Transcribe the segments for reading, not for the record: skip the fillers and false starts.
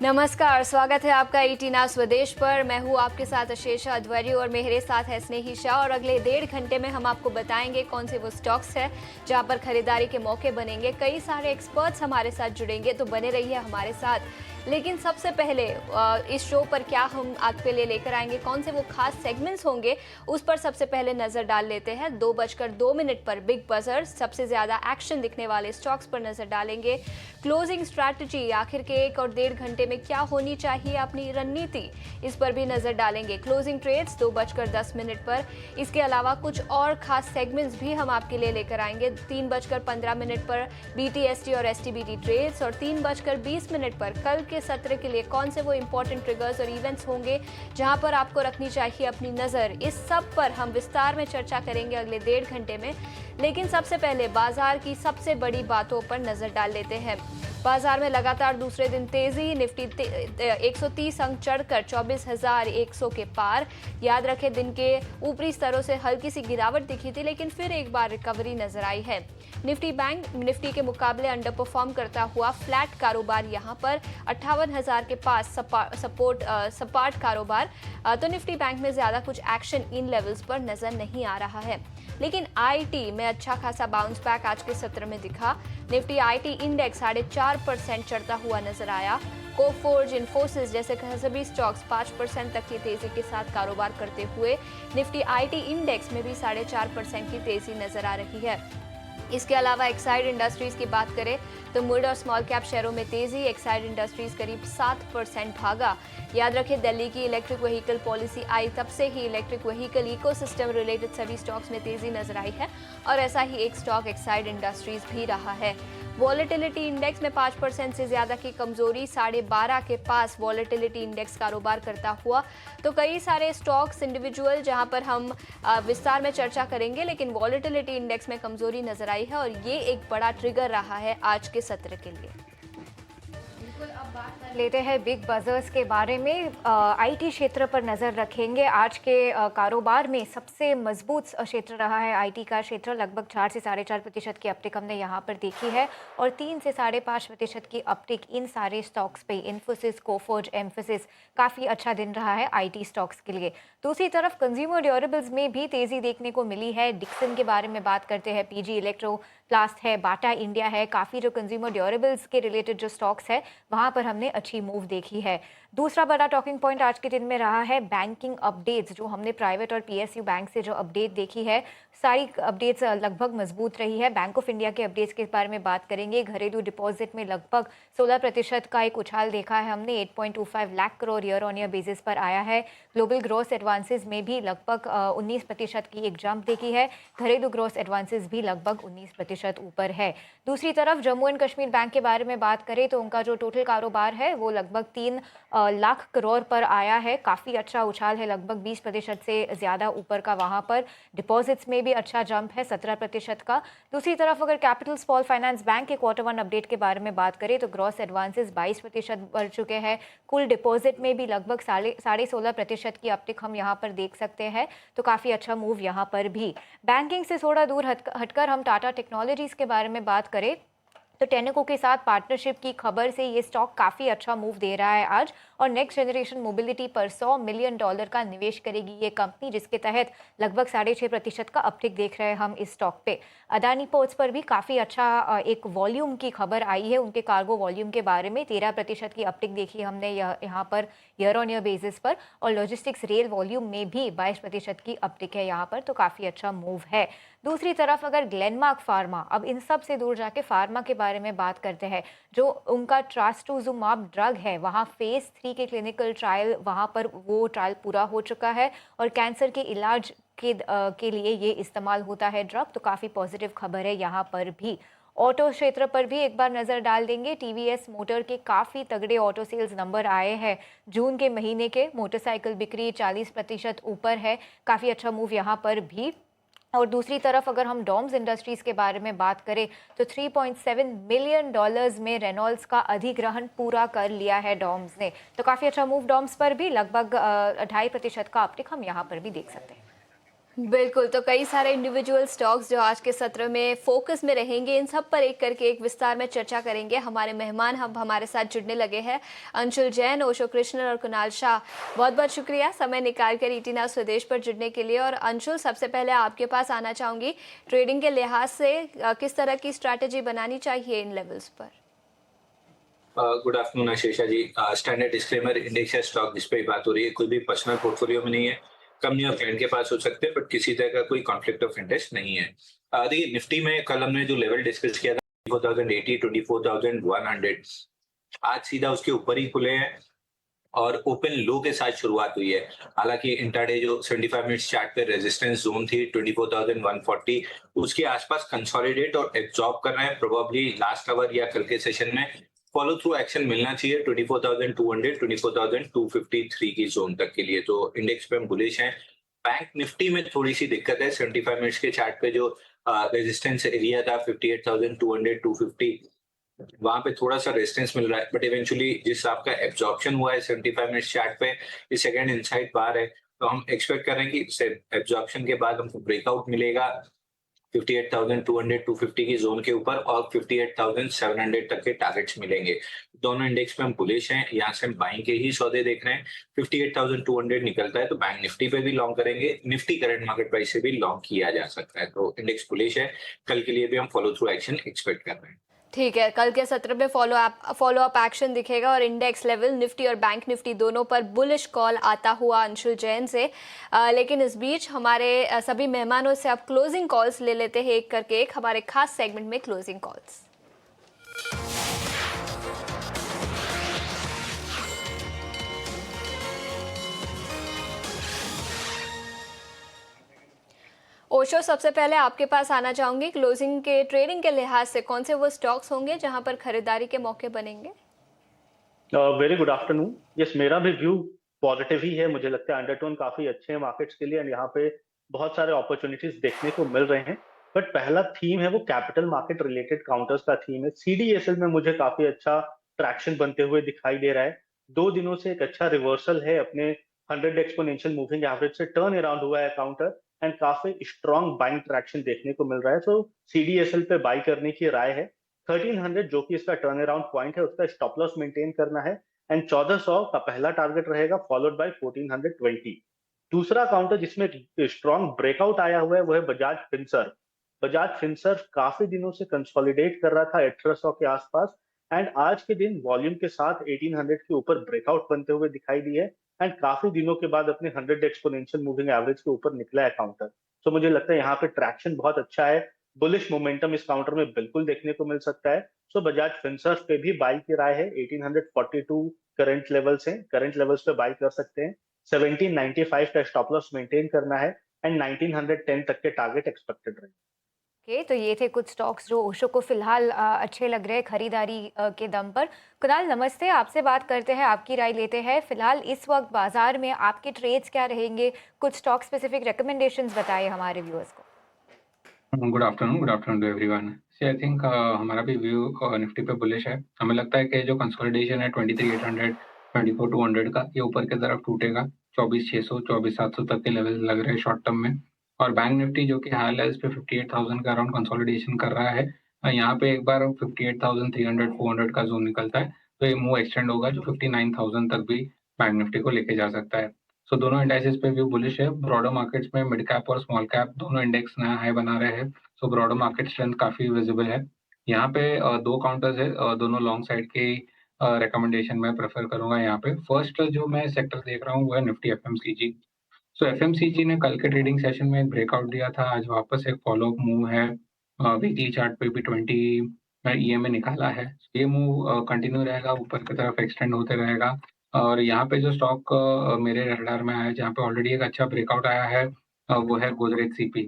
नमस्कार, स्वागत है आपका ईटी नाउ स्वदेश पर। मैं हूँ आपके साथ अशेषा अद्वैरी और मेरे साथ है स्नेही शाह। और अगले 1.5 घंटे में हम आपको बताएंगे कौन से वो स्टॉक्स है जहाँ पर खरीदारी के मौके बनेंगे। कई सारे एक्सपर्ट्स हमारे साथ जुड़ेंगे, तो बने रहिए हमारे साथ। लेकिन सबसे पहले इस शो पर क्या हम आपके लिए लेकर आएंगे, कौन से वो खास सेगमेंट्स होंगे, उस पर सबसे पहले नजर डाल लेते हैं। 2:02 पर बिग बजर, सबसे ज्यादा एक्शन दिखने वाले स्टॉक्स पर नजर डालेंगे। क्लोजिंग स्ट्रैटेजी, आखिर के 1 और 1.5 घंटे में क्या होनी चाहिए अपनी रणनीति, इस पर भी नजर डालेंगे। क्लोजिंग ट्रेड्स 2:10 पर। इसके अलावा कुछ और खास सेगमेंट्स भी हम आपके लिए लेकर आएंगे। 3:15 पर बीटीएसटी और एसटीबीटी ट्रेड्स, और 3:20 पर कल के सत्र के लिए कौन से वो इंपॉर्टेंट ट्रिगर्स और इवेंट्स होंगे जहां पर आपको रखनी चाहिए अपनी नजर। इस सब पर हम विस्तार में चर्चा करेंगे अगले 1.5 घंटे में। लेकिन सबसे पहले बाजार की सबसे बड़ी बातों पर नजर डाल लेते हैं। बाजार में लगातार दूसरे दिन तेजी, निफ्टी 130 अंक चढ़कर 24,100 के पार। याद रखें, दिन के ऊपरी स्तरों से हल्की सी गिरावट दिखी थी, लेकिन फिर एक बार रिकवरी नजर आई है। निफ्टी के मुकाबले अंडर परफॉर्म करता हुआ फ्लैट कारोबार यहां पर 58,000 के पास सपाट कारोबार। तो निफ्टी बैंक में ज्यादा कुछ एक्शन इन लेवल्स पर नजर नहीं आ रहा है। लेकिन आईटी में अच्छा खासा बाउंस बैक आज के सत्र में दिखा। निफ्टी आईटी इंडेक्स 4.5% चढ़ता हुआ नजर आया। कोफोर्ज, इन्फोसिस जैसे सभी स्टॉक्स 5% तक की तेजी के साथ कारोबार करते हुए निफ्टी आईटी इंडेक्स में भी 4.5% की तेजी नजर आ रही है। इसके अलावा एक्साइड इंडस्ट्रीज की बात करें तो मिड और स्मॉल कैप शेयरों में तेजी। एक्साइड इंडस्ट्रीज करीब 7% भागा। याद रखें, दिल्ली की इलेक्ट्रिक व्हीकल पॉलिसी आई, तब से ही इलेक्ट्रिक व्हीकल इकोसिस्टम रिलेटेड सभी स्टॉक्स में तेजी नजर आई है, और ऐसा ही एक स्टॉक एक्साइड इंडस्ट्रीज भी रहा है। वॉलेटिलिटी इंडेक्स में 5% से ज्यादा की कमजोरी, 12.5 के पास वॉलेटिलिटी इंडेक्स कारोबार करता हुआ। तो कई सारे स्टॉक्स इंडिविजुअल जहां पर हम विस्तार में चर्चा करेंगे, लेकिन वॉलेटिलिटी इंडेक्स में कमजोरी नजर आई है, और ये एक बड़ा ट्रिगर रहा है आज के सत्र के लिए। अब बात कर लेते हैं बिग बजर्स के बारे में। आईटी क्षेत्र पर नज़र रखेंगे। आज के कारोबार में सबसे मजबूत क्षेत्र रहा है आईटी का क्षेत्र। लगभग 4 से 4.5% की अपटिक हमने यहाँ पर देखी है, और 3 से 5.5% की अपटिक इन सारे स्टॉक्स पे, इन्फोसिस, कोफोर्ज, एम्फोसिस। काफ़ी अच्छा दिन रहा है आईटी स्टॉक्स के लिए। दूसरी तरफ कंज्यूमर ड्यूरेबल्स में भी तेज़ी देखने को मिली है। डिक्सन के बारे में बात करते हैं, पीजी इलेक्ट्रो प्लास्ट है, बाटा इंडिया है, काफ़ी जो कंज्यूमर ड्यूरेबल्स के रिलेटेड जो स्टॉक्स है वहाँ पर हमने अच्छी मूव देखी है। दूसरा बड़ा टॉकिंग पॉइंट आज के दिन में रहा है बैंकिंग अपडेट्स। जो हमने प्राइवेट और पीएसयू बैंक से जो अपडेट देखी है, सारी अपडेट्स लगभग मजबूत रही है। बैंक ऑफ इंडिया के अपडेट्स के बारे में बात करेंगे। घरेलू डिपॉजिट में लगभग 16% का एक उछाल देखा है हमने। 8.25 lakh crore year on year basis पर आया है। ग्लोबल ग्रोस एडवांसेस में भी लगभग 19% की एक जंप देखी है। घरेलू ग्रोस एडवांसेस भी लगभग 19% ऊपर है। दूसरी तरफ जम्मू एंड कश्मीर बैंक के बारे में बात करें तो उनका जो टोटल कारोबार है वो लगभग 3 लाख करोड़ पर आया है। काफ़ी अच्छा उछाल है, लगभग 20% से ज़्यादा ऊपर का। वहाँ पर डिपॉजिट्स में भी अच्छा जंप है, 17% का। दूसरी तरफ अगर कैपिटल स्मॉल फाइनेंस बैंक के Q1 अपडेट के बारे में बात करें तो ग्रॉस एडवांसेस 22% बढ़ चुके हैं। कुल डिपॉजिट में भी लगभग 16.5% की अपटिक हम यहाँ पर देख सकते हैं। तो काफ़ी अच्छा मूव यहाँ पर भी। बैंकिंग से थोड़ा दूर हटकर हम टाटा टेक्नोलॉजीज़ के बारे में बात करें तो टेनेको के साथ पार्टनरशिप की खबर से ये स्टॉक काफ़ी अच्छा मूव दे रहा है आज। और नेक्स्ट जनरेशन मोबिलिटी पर $100 मिलियन का निवेश करेगी ये कंपनी, जिसके तहत लगभग 6.5% का अपटिक देख रहे हैं हम इस स्टॉक पे। अदानी पोर्ट्स पर भी काफ़ी अच्छा एक वॉल्यूम की खबर आई है। उनके कार्गो वॉल्यूम के बारे में 13% की अपटिक देखी हमने यहाँ per year on year basis पर। और लॉजिस्टिक्स रेल वॉल्यूम में भी 22% की अपटिक है यहाँ पर। तो काफ़ी अच्छा मूव है। दूसरी तरफ अगर ग्लेनमार्क फार्मा, अब इन सब से दूर जाके फार्मा के बारे में बात करते हैं। जो उनका ट्रास्टुजुमाब ड्रग है, वहाँ फेज 3 के क्लिनिकल ट्रायल, वहाँ पर वो ट्रायल पूरा हो चुका है, और कैंसर के इलाज के लिए ये इस्तेमाल होता है ड्रग। तो काफ़ी पॉजिटिव खबर है यहाँ पर भी। ऑटो क्षेत्र पर भी एक बार नज़र डाल देंगे। टीवीएस मोटर के काफ़ी तगड़े ऑटो सेल्स नंबर आए हैं जून के महीने के। मोटरसाइकिल बिक्री 40% ऊपर है, काफ़ी अच्छा मूव यहाँ पर भी। और दूसरी तरफ अगर हम डॉम्स इंडस्ट्रीज़ के बारे में बात करें तो $3.7 मिलियन में रेनॉल्ड्स का अधिग्रहण पूरा कर लिया है डॉम्स ने। तो काफ़ी अच्छा मूव डॉम्स पर भी, लगभग 2.5% का अपटिक हम यहाँ पर भी देख सकते हैं। बिल्कुल, तो कई सारे इंडिविजुअल स्टॉक्स जो आज के सत्र में फ़ोकस में रहेंगे, इन सब पर एक करके एक विस्तार में चर्चा करेंगे। हमारे मेहमान अब हमारे साथ जुड़ने लगे हैं, अंशुल जैन, ओशो कृष्णन और कुणाल शाह। बहुत-बहुत शुक्रिया समय निकाल कर ईटी नाउ स्वदेश पर जुड़ने के लिए। और अंशुल, सबसे पहले आपके पास आना चाहूँगी, ट्रेडिंग के लिहाज से किस तरह की स्ट्रैटेजी बनानी चाहिए इन लेवल्स पर? गुड आफ्टरनून आशीषा जी। स्टैंडर्ड डिस्क्लेमर, इंडेक्स या स्टॉक जिस पे बात हो रही है कोई भी पर्सनल पोर्टफोलियो में नहीं है। कंपनी और क्लाइंट के पास हो सकते हैं बट किसी तरह का कोई कॉन्फ्लिक्ट ऑफ इंटरेस्ट नहीं है। देखिए निफ्टी में कल हमने जो लेवल डिस्कस किया था 24,080 24,100, आज सीधा उसके ऊपर ही खुले हैं और ओपन लो के साथ शुरुआत हुई है। हालांकि इंट्राडे जो 75 मिनट्स चार्ट पे रेजिस्टेंस जोन थी 24,140, उसके आसपास कंसोलिडेट और एब्जॉर्ब कर रहे हैं। प्रोबेबली लास्ट आवर या कल के सेशन में फॉलो थ्रू एक्शन मिलना चाहिए 24,200 24,253 की जोन तक के लिए। तो इंडेक्स पे हम बुलिश हैं। बैंक निफ्टी में थोड़ी सी दिक्कत है। 75 मिनट्स के चार्ट पे जो रेजिस्टेंस एरिया था 58,200 250, वहां पे थोड़ा सा रेजिस्टेंस मिल रहा है बट इवेंचुअली जिस आपका एब्जॉर्प्शन हुआ है 75 मिनट्स चार्ट पे, ये सेकंड इनसाइड बार है। तो हम एक्सपेक्ट कर रहे हैं कि एब्जॉर्प्शन के बाद हमको ब्रेकआउट मिलेगा 58,200 250 की जोन के ऊपर और 58,700 तक के टारगेट्स मिलेंगे। दोनों इंडेक्स में हम बुलिश हैं। यहाँ से हम बाइंग के ही सौदे देख रहे हैं। 58,200 निकलता है तो बैंक निफ्टी पे भी लॉन्ग करेंगे, निफ्टी करंट मार्केट प्राइस से भी लॉन्ग किया जा सकता है। तो इंडेक्स बुलिश है। कल के लिए भी हम फॉलो थ्रू एक्शन एक्सपेक्ट कर रहे हैं। ठीक है, कल के सत्र में फॉलो अप एक्शन दिखेगा और इंडेक्स लेवल निफ्टी और बैंक निफ्टी दोनों पर बुलिश कॉल आता हुआ अंशुल जैन से। लेकिन इस बीच हमारे सभी मेहमानों से अब क्लोजिंग कॉल्स ले लेते हैं एक करके एक, हमारे खास सेगमेंट में क्लोजिंग कॉल्स। ओशो, सबसे पहले आपके पास आना चाहूंगी, क्लोजिंग के ट्रेडिंग के लिहाज से कौन से वो स्टॉक्स होंगे जहां पर खरीदारी के मौके बनेंगे? Very good afternoon. यस, मेरा भी व्यू पॉजिटिव ही है। मुझे लगता है अंडरटोन काफी अच्छे हैं मार्केट्स के लिए और यहाँ पे बहुत सारे अपॉर्चुनिटीज देखने को मिल रहे हैं। बट पहला थीम है वो कैपिटल मार्केट रिलेटेड काउंटर्स का थीम है। सीडीएसएल में मुझे काफी अच्छा ट्रैक्शन बनते हुए दिखाई दे रहा है। 2 दिनों से एक अच्छा रिवर्सल है अपने 100 एक्सपोनेंशियल मूविंग एवरेज से टर्न अराउंड हुआ है काउंटर एंड काफी स्ट्रॉन्ग बाइंग ट्रैक्शन देखने को मिल रहा है। तो सीडीएसएल पे बाई करने की राय है। 1300 जो कि इसका टर्न अराउंड पॉइंट है, उसका स्टॉप लॉस मेंटेन करना है एंड 1400 का पहला टारगेट रहेगा फॉलोड बाय 1420। दूसरा काउंटर जिसमें स्ट्रॉन्ग ब्रेकआउट आया हुआ है वो है बजाज फिनसर्व। बजाज फिनसर्व काफी दिनों से कंसोलिडेट कर रहा था 1800 के आसपास एंड आज के दिन वॉल्यूम के साथ 1800 के ऊपर ब्रेकआउट बनते हुए दिखाई दी है एंड काफी दिनों के बाद अपने 100 एक्सपोनेंशियल मूविंग एवरेज के ऊपर निकला है काउंटर। तो मुझे लगता है यहाँ पे ट्रैक्शन बहुत अच्छा है। बुलिश मोमेंटम इस काउंटर में बिल्कुल देखने को मिल सकता है। सो बजाज फिनसर्व पे भी बाई की राय है। 1842 करंट लेवल्स हैं, करंट लेवल्स पे बाई कर सकते हैं। 1795 का स्टॉप लॉस मेंटेन करना है एंड 1910 तक के टारगेट एक्सपेक्टेड रहे। ओके, तो ये थे कुछ स्टॉक्स जो ओशो को फिलहाल अच्छे लग रहे हैं खरीदारी के दम पर। कुणाल, नमस्ते, आपसे बात करते हैं, आपकी राय लेते हैं। फिलहाल इस वक्त बाजार में आपके ट्रेड्स क्या रहेंगे? कुछ स्टॉक स्पेसिफिक रिकमेंडेशंस बताइए हमारे व्यूअर्स को। Good afternoon to everyone. See I think हमारा भी व्यू निफ्टी पे बुलिश है। हमें लगता है कि जो कंसोलिडेशन है 23,800 24,200 का, ये ऊपर की तरफ टूटेगा। 24,600 24,700 तक के लेवल लग रहे हैं शॉर्ट टर्म में। और बैंक निफ्टी जो कि हाल है इस पे 58,000 का अराउंड कंसोलिडेशन कर रहा है। यहाँ पे एक बार 58,300 400 का जोन निकलता है तो ये मूव एक्सटेंड होगा जो 59,000 तक भी बैंक निफ्टी को लेके जा सकता है। सो दोनों इंडेक्सेस पे व्यू बुलिश है। ब्रॉडर मार्केट्स में मिड कैप और स्मॉल कैप दोनों इंडेक्स नया हाई बना रहे हैं। सो ब्रॉडर मार्केट स्ट्रेंथ काफी विजिबल है। यहाँ पे दो काउंटर्स है, दोनों लॉन्ग साइड के रिकमेंडेशन में प्रेफर करूंगा। यहाँ पे फर्स्ट जो मैं सेक्टर देख रहा हूँ वो है निफ्टी एफएमसीजी। सो एफएमसीजी ने कल के ट्रेडिंग सेशन में एक ब्रेकआउट दिया था, आज वापस एक फॉलो अप मूव है। वीकली चार्ट पे भी 20 ईएमए निकाला है। ये मूव कंटिन्यू रहेगा, ऊपर की तरफ एक्सटेंड होते रहेगा। और यहाँ पे जो स्टॉक मेरे रडार में आया है जहाँ पे ऑलरेडी एक अच्छा ब्रेकआउट आया है, वो है गोदरेज सीपी।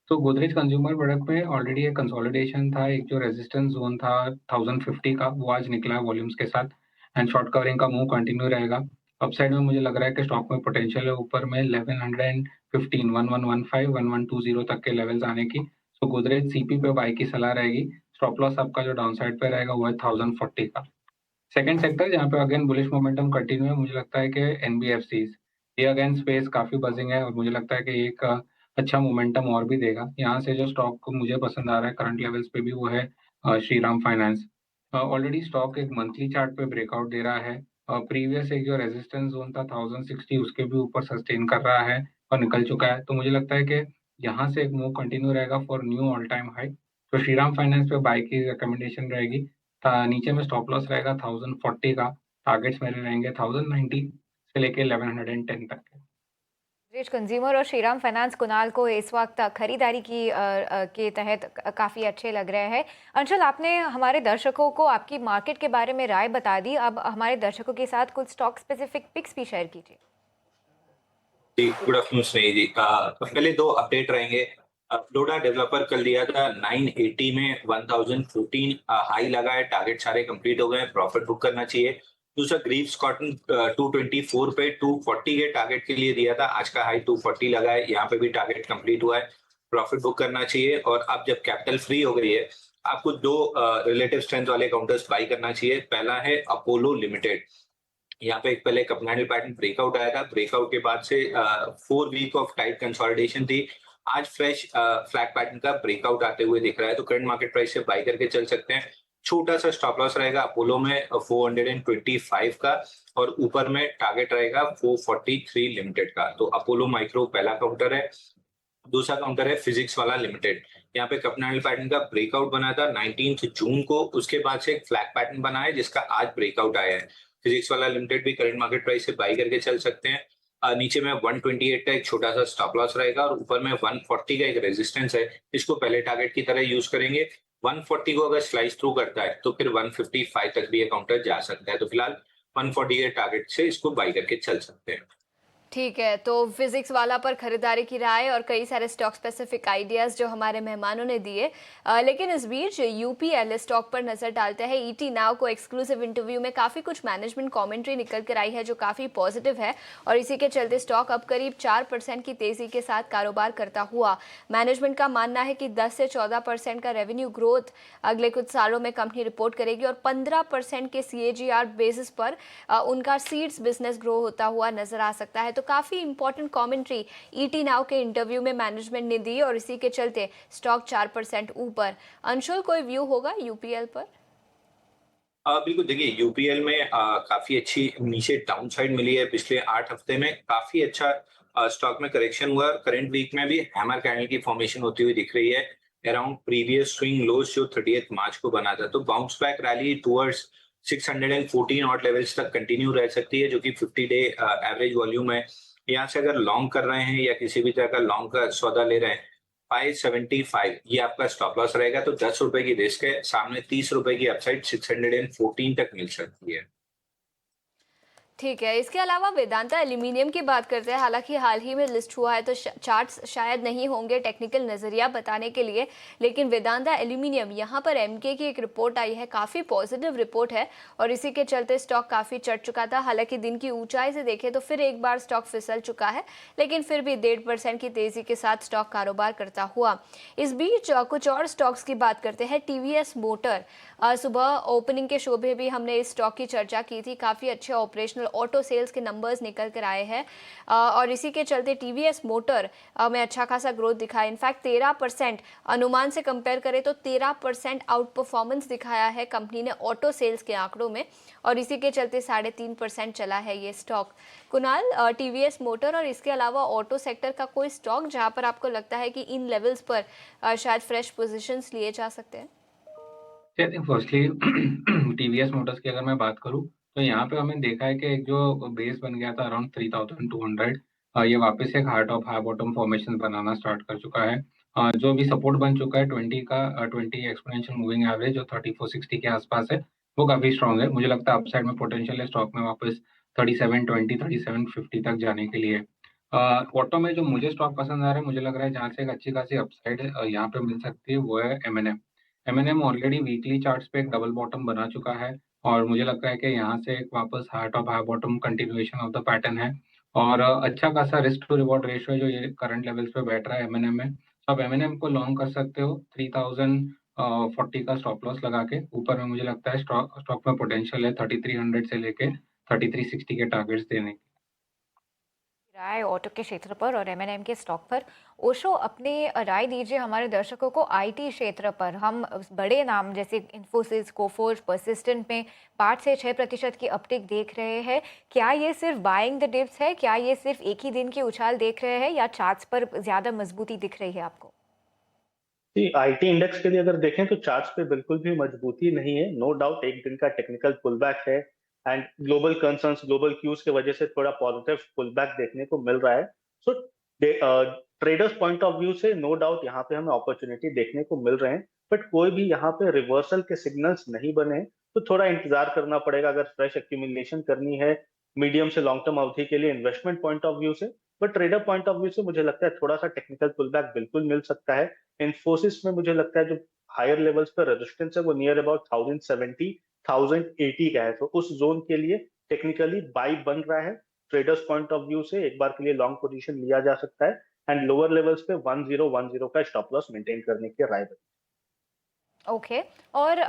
तो गोदरेज कंज्यूमर प्रोडक्ट में ऑलरेडी एक कंसोलिडेशन था, एक जो रेजिस्टेंस जोन था 1050 का वो आज निकला है वॉल्यूम्स के साथ एंड शॉर्ट कवरिंग का मूव कंटिन्यू रहेगा। अपसाइड में मुझे लग रहा है कि स्टॉक में पोटेंशियल है ऊपर में 1115 1115 1120 तक के लेवल्स आने की। तो गोदरेज सीपी पे बाई की सलाह रहेगी। स्टॉप लॉस आपका जो डाउन साइड पे रहेगा वो है 1040 का। सेकंड सेक्टर जहाँ पे अगेन बुलिश मोमेंटम कंटिन्यू है, मुझे लगता है कि एनबीएफसीज, ये अगेन स्पेस काफी बजिंग है और मुझे लगता है कि एक अच्छा मोमेंटम और भी देगा। यहाँ से जो स्टॉक मुझे पसंद आ रहा है करंट लेवल्स पे भी वो है श्रीराम फाइनेंस। ऑलरेडी स्टॉक एक मंथली चार्ट पे ब्रेकआउट दे रहा है। प्रीवियस एक जो रेजिस्टेंस जोन था 1060 उसके भी ऊपर सस्टेन कर रहा है और निकल चुका है। तो मुझे लगता है कि यहाँ से एक मूव कंटिन्यू रहेगा for knew all time high. तो श्रीराम फाइनेंस पे बाय की रिकमेंडेशन रहेगी। नीचे में स्टॉप लॉस रहेगा 1040 का। टारगेट्स मेरे रहेंगे 1090 से लेके 1110 तक के। रिच कंज्यूमर और श्रीराम फाइनेंस कुणाल को इस वक्त खरीदारी के तहत काफ़ी अच्छे लग रहे हैं। अंशुल, आपने हमारे दर्शकों को आपकी मार्केट के बारे में राय बता दी, अब हमारे दर्शकों के साथ कुछ स्टॉक स्पेसिफिक पिक्स भी शेयर कीजिए। जी, गुड आफ्टरनून स्नेही जी। पहले दो अपडेट रहेंगे। डोडा डेवलपर कल दिया था 980 में 1014 हाई लगा है, टारगेट सारे कंप्लीट हो गए हैं, प्रॉफिट बुक करना चाहिए। दूसरा ग्रीव्स कॉटन 224 पे 240 के टारगेट के लिए दिया था, आज का हाई 240 लगा है, यहाँ पे भी टारगेट कंप्लीट हुआ है, प्रॉफिट बुक करना चाहिए। और अब जब कैपिटल फ्री हो गई है, आपको दो रिलेटिव स्ट्रेंथ वाले काउंटर्स बाई करना चाहिए। पहला है अपोलो लिमिटेड। यहाँ पे एक पहले एक अपनाइल पैटर्न ब्रेकआउट आया था, ब्रेकआउट के बाद से 4 वीक ऑफ टाइट कंसोलिडेशन थी, आज फ्रेश फ्लैग पैटर्न का ब्रेकआउट आते हुए दिख रहा है, तो करंट मार्केट प्राइस से बाय करके चल सकते हैं। छोटा सा स्टॉप लॉस रहेगा अपोलो में 425 का, और ऊपर में टारगेट रहेगा 443 लिमिटेड का। तो अपोलो माइक्रो पहला काउंटर है। दूसरा काउंटर है फिजिक्स वाला लिमिटेड। यहाँ पे कपनाइल पैटर्न का ब्रेकआउट बना था 19 जून को, उसके बाद से एक फ्लैग पैटर्न बना है जिसका आज ब्रेकआउट आया है। फिजिक्स वाला लिमिटेड भी करंट मार्केट प्राइस से बाई करके चल सकते हैं। नीचे में 128 का एक छोटा सा स्टॉप लॉस रहेगा, और ऊपर में 140 का एक रेजिस्टेंस है, इसको पहले टारगेट की तरह यूज करेंगे। 140 को अगर स्लाइस थ्रू करता है तो फिर 155 तक भी ये काउंटर जा सकता है, तो फिलहाल 140 के टारगेट से इसको बाई करके चल सकते हैं। ठीक है, तो फिजिक्स वाला पर खरीदारी की राय और कई सारे स्टॉक स्पेसिफिक आइडियाज़ जो हमारे मेहमानों ने दिए। लेकिन इस बीच यूपीएल स्टॉक पर नज़र डालते हैं। ईटी नाउ को एक्सक्लूसिव इंटरव्यू में काफ़ी कुछ मैनेजमेंट कमेंट्री निकल कर आई है जो काफ़ी पॉजिटिव है, और इसी के चलते स्टॉक अब करीब 4% की तेज़ी के साथ कारोबार करता हुआ। मैनेजमेंट का मानना है कि 10 से 14% का रेवेन्यू ग्रोथ अगले कुछ सालों में कंपनी रिपोर्ट करेगी, और 15% के CAGR बेसिस पर उनका सीड्स बिजनेस ग्रो होता हुआ नजर आ सकता है। तो काफी इंपॉर्टेंट कमेंट्री ईटी नाउ के इंटरव्यू में मैनेजमेंट ने दी, और इसी के चलते स्टॉक 4% ऊपर। अंशुल, कोई व्यू होगा यूपीएल पर? बिल्कुल, देखिए यूपीएल में काफी अच्छी नीचे डाउन साइड मिली है, पिछले 8 हफ्ते में काफी अच्छा स्टॉक में करेक्शन हुआ। करंट वीक में भी हैमर कैंडल की फॉर्मेशन होती हुई दिख रही है अराउंड प्रीवियस स्विंग लोज जो 30 मार्च को बना था। तो bounce back rally towards 614 odd levels तक कंटिन्यू रह सकती है, जो कि 50 डे एवरेज वॉल्यूम है। यहाँ से अगर लॉन्ग कर रहे हैं या किसी भी तरह का लॉन्ग का सौदा ले रहे हैं, 575 ये आपका स्टॉप लॉस रहेगा। तो 10 रुपए की रिस्क है, सामने 30 रुपए की अपसाइड 614 तक मिल सकती है। ठीक है, इसके अलावा वेदांता एल्यूमिनियम की बात करते हैं। हालांकि हाल ही में लिस्ट हुआ है तो चार्ट्स शायद नहीं होंगे टेक्निकल नज़रिया बताने के लिए, लेकिन वेदांता एल्यूमिनियम यहाँ पर एमके की एक रिपोर्ट आई है, काफ़ी पॉजिटिव रिपोर्ट है, और इसी के चलते स्टॉक काफ़ी चढ़ चुका था। हालांकि दिन की ऊंचाई से देखें तो फिर एक बार स्टॉक फिसल चुका है, लेकिन फिर भी 1.5% की तेज़ी के साथ स्टॉक कारोबार करता हुआ। इस बीच कुछ और स्टॉक्स की बात करते हैं। टीवीएस मोटर, सुबह ओपनिंग के शो में भी हमने इस स्टॉक की चर्चा की थी, काफ़ी अच्छे ऑपरेशनल ऑटो सेल्स के नंबर्स निकल कर आए हैं, और इसी के चलते टीवीएस मोटर में अच्छा खासा ग्रोथ दिखा है। इनफैक्ट 13% अनुमान से कंपेयर करें तो 13% आउट परफॉर्मेंस दिखाया है कंपनी ने ऑटो सेल्स के आंकड़ों में, और इसी के चलते 3.5% चला है ये स्टॉक। कुणाल, टीवीएस मोटर और इसके अलावा ऑटो सेक्टर का कोई स्टॉक जहां पर आपको लगता है कि इन लेवल्स पर शायद फ्रेश पोजीशंस लिए जा सकते हैं? I think firstly TVS Motors की अगर मैं बात करूं तो यहाँ पे हमने देखा है कि एक जो बेस बन गया था अराउंड 3200, ये वापस से एक heart of high bottom formation banana start कर चुका है। जो भी सपोर्ट बन चुका है 20 एक्सपोनेंशियल मूविंग एवरेज जो 3460 के आसपास है, वो काफी स्ट्रांग है। मुझे लगता है अपसाइड में पोटेंशियल है स्टॉक में वापस 3720 3750 तक जाने के लिए। ऑटो में जो मुझे स्टॉक पसंद आ रहा है, मुझे लग रहा है जहाँ से एक अच्छी खासी अपसाइड यहाँ पे मिल सकती है वो है M&M. M&M already weekly charts पे एक डबल बॉटम बना चुका है, और मुझे लगता है कि यहाँ से एक वापस heart of high bottom continuation of the pattern है, और अच्छा खासा रिस्क टू रिवॉर्ड रेशियो जो ये करंट लेवल्स पे बैठ रहा है एमएनएम में। तो आप एमएनएम को लॉन्ग कर सकते हो 3040 का स्टॉप लॉस लगा के। ऊपर में मुझे लगता है स्टॉक में पोटेंशियल है 3300 से लेके 3360 के टारगेट्स देने के। राय ऑटो के क्षेत्र पर और एमएनएम के स्टॉक पर। ओशो, अपनी राय दीजिए हमारे दर्शकों को आईटी क्षेत्र पर। हम बड़े नाम जैसे इन्फोसिस, कोफोर्ज, परसिस्टेंट में 5 से 6% की अपटिक देख रहे हैं। क्या ये सिर्फ बाइंग द डिप्स है? क्या ये सिर्फ एक ही दिन की उछाल देख रहे हैं या चार्ट्स पर ज्यादा मजबूती दिख रही है आपको? जी, आईटी इंडेक्स के लिए अगर देखें तो चार्ट्स पे बिल्कुल भी मजबूती नहीं है। नो डाउट एक दिन का टेक्निकल पुलबैक है and global concerns, global cues की वजह से थोड़ा पॉजिटिव पुलबैक देखने को मिल रहा है। सो ट्रेडर्स पॉइंट ऑफ व्यू से नो डाउट यहाँ पे हमें अपॉर्चुनिटी देखने को मिल रहे हैं, बट कोई भी यहाँ पे रिवर्सल के सिग्नल्स नहीं बने हैं, तो थोड़ा इंतजार करना पड़ेगा अगर फ्रेश एक्यूमुलेशन करनी है मीडियम से लॉन्ग टर्म अवधि के लिए इन्वेस्टमेंट पॉइंट ऑफ व्यू से। But trader point of view से मुझे लगता है थोड़ा सा टेक्निकल पुलबैक बिल्कुल मिल सकता है। इन्फोसिस में मुझे लगता है जो हायर लेवल्स पर रेजिस्टेंस है वो नियर अबाउट 1070 1080 का है, तो उस जोन के लिए टेक्निकली बाई बन रहा है। ट्रेडर्स पॉइंट ऑफ व्यू से एक बार के लिए लॉन्ग पोजीशन लिया जा सकता है एंड लोअर लेवल्स पे 1010 का स्टॉप लॉस मेंटेन करने की राय बनी। ओके। और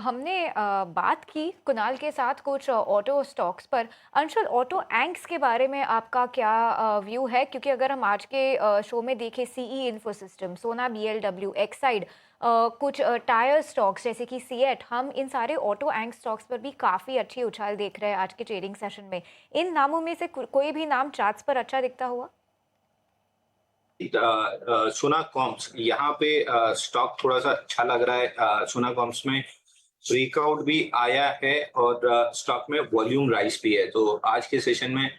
हमने बात की कुणाल के साथ कुछ ऑटो स्टॉक्स पर। अंशुल, ऑटो एंक्स के बारे में आपका क्या व्यू है? क्योंकि अगर हम आज के शो में देखें, सीई इन्फोसिस्टम, सोना बीएलडब्ल्यू, एक्साइड, कुछ टायर स्टॉक्स जैसे कि सीएट, हम इन सारे ऑटो एंक स्टॉक्स पर भी काफ़ी अच्छी उछाल देख रहे हैं आज के ट्रेडिंग सेशन में। इन नामों में से कोई भी नाम चार्ट्स पर अच्छा दिखता हुआ? सोना कॉम्स यहाँ पे स्टॉक थोड़ा सा अच्छा लग रहा है। सोना कॉम्स में ब्रेकआउट भी आया है और स्टॉक में वॉल्यूम राइज भी है। तो आज के सेशन में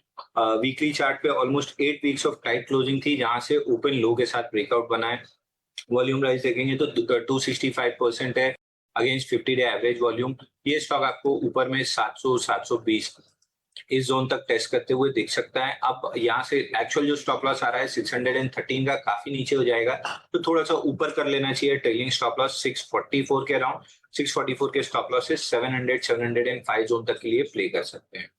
वीकली चार्ट पे almost 8 weeks of tight closing थी, जहां से ओपन लो के साथ ब्रेकआउट बना है। वॉल्यूम राइज देखेंगे तो 265% है अगेंस्ट 50 डे एवरेज वॉल्यूम। ये स्टॉक आपको ऊपर में 700-720 इस जोन तक टेस्ट करते हुए दिख सकता है। अब यहाँ से एक्चुअल जो स्टॉप लॉस आ रहा है 613 का, काफी नीचे हो जाएगा, तो थोड़ा सा ऊपर कर लेना चाहिए। ट्रेलिंग स्टॉप लॉस 644 के अराउंड, 644 के स्टॉप लॉस से 700-705 जोन तक के लिए प्ले कर सकते हैं।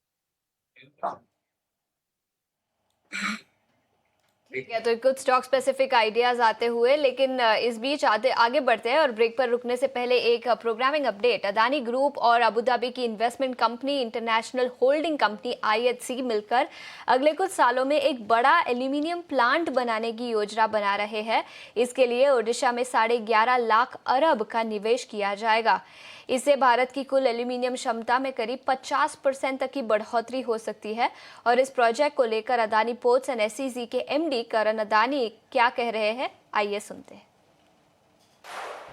ठीक है, तो कुछ स्टॉक स्पेसिफिक आइडियाज आते हुए, लेकिन इस बीच आगे बढ़ते हैं और ब्रेक पर रुकने से पहले एक प्रोग्रामिंग अपडेट। अदानी ग्रुप और अबू धाबी की investment company international holding company IHC मिलकर अगले कुछ सालों में एक बड़ा एल्यूमिनियम प्लांट बनाने की योजना बना रहे हैं। इसके लिए ओडिशा में 11.5 लाख अरब का निवेश किया जाएगा। इससे भारत की कुल एल्यूमिनियम क्षमता में करीब 50% तक की बढ़ोतरी हो सकती है। और इस प्रोजेक्ट को लेकर अदानी पोर्ट्स एंड SEZ के MD करण अदानी क्या कह रहे हैं, आइए सुनते हैं।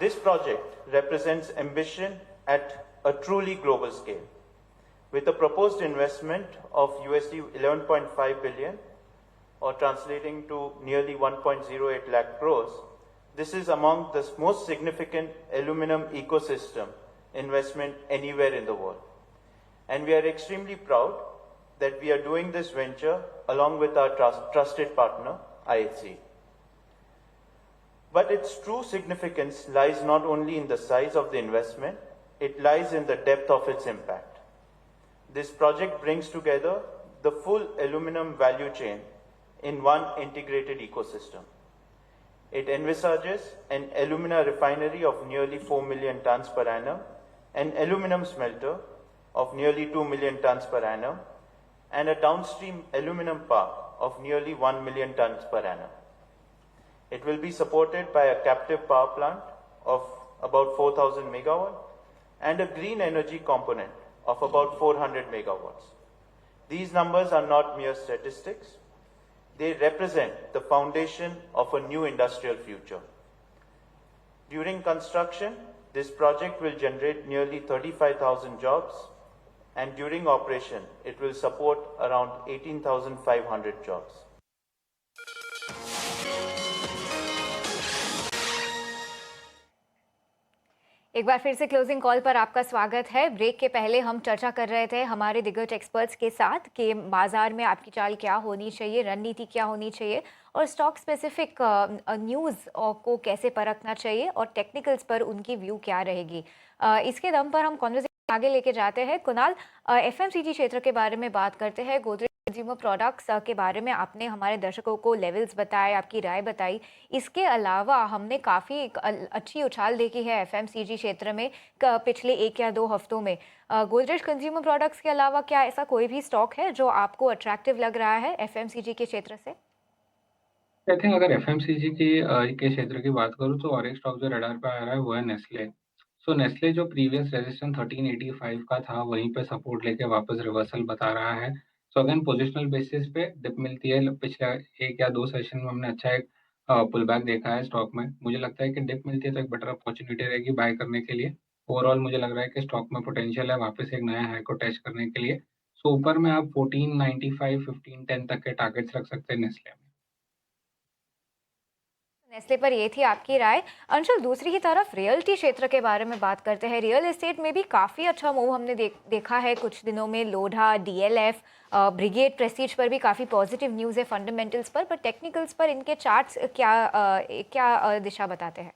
This project represents ambition at a truly global scale. With a proposed investment of $11.5 billion, or translating to nearly 1.08 lakh crores, this is among the most significant aluminum ecosystem investment anywhere in the world. And we are extremely proud that we are doing this venture along with our trusted partner, IHC. But its true significance lies not only in the size of the investment, it lies in the depth of its impact. This project brings together the full aluminum value chain in one integrated ecosystem. It envisages an alumina refinery of nearly 4 million tons per annum, an aluminum smelter of nearly 2 million tons per annum, and a downstream aluminum park of nearly 1 million tons per annum. It will be supported by a captive power plant of about 4,000 megawatt and a green energy component of about 400 megawatts. These numbers are not mere statistics. They represent the foundation of a new industrial future. During construction, this project will generate nearly 35,000 jobs, and during operation, it will support around 18,500 jobs. एक बार फिर से closing call पर आपका स्वागत है। Break के पहले हम चर्चा कर रहे थे हमारे दिग्गज एक्सपर्ट्स के साथ कि बाजार में आपकी चाल क्या होनी चाहिए, रणनीति क्या होनी चाहिए और स्टॉक स्पेसिफिक न्यूज़ को कैसे परखना चाहिए और टेक्निकल्स पर उनकी व्यू क्या रहेगी। इसके दम पर हम कॉन्वर्सेशन आगे लेके जाते हैं कुणाल, एफएमसीजी क्षेत्र के बारे में बात करते हैं। गोदरेज कंज्यूमर प्रोडक्ट्स के बारे में आपने हमारे दर्शकों को लेवल्स बताए, आपकी राय बताई। इसके अलावा हमने काफ़ी अच्छी उछाल देखी है एफएमसीजी क्षेत्र में पिछले 1 या 2 हफ्तों में। गोदरेज कंज्यूमर प्रोडक्ट्स के अलावा क्या ऐसा कोई भी स्टॉक है जो आपको अट्रैक्टिव लग रहा है एफएमसीजी के क्षेत्र से? आई थिंक अगर एफएमसीजी के क्षेत्र की बात करूँ तो और एक स्टॉक जो रडार पे आ रहा है वो है नेस्ले। सो नेस्ले जो प्रीवियस रेजिस्टेंस 1385 का था वहीं पे सपोर्ट लेके वापस रिवर्सल बता रहा है। सो अगेन पोजिशनल बेसिस पे डिप मिलती है। पिछले 1 या 2 सेशन में हमने अच्छा एक पुल बैक देखा है स्टॉक में। मुझे लगता है कि डिप मिलती है तो एक बेटर अपॉर्चुनिटी रहेगी बाय करने के लिए। ओवरऑल मुझे लग रहा है कि स्टॉक में पोटेंशियल है वापस एक नया हाई को टेस्ट करने के लिए। सो ऊपर में आप 1495, 1510 तक के टारगेट्स रख सकते हैं नेस्ले में। नेस्ले पर ये थी आपकी राय। अंशुल, दूसरी ही तरफ रियल्टी क्षेत्र के बारे में बात करते हैं। रियल एस्टेट में भी काफ़ी अच्छा मूव हमने देखा है कुछ दिनों में। लोढ़ा, डीएलएफ, ब्रिगेड प्रेस्टीज पर भी काफ़ी पॉजिटिव न्यूज़ है फंडामेंटल्स पर टेक्निकल्स पर इनके चार्ट्स क्या दिशा बताते हैं?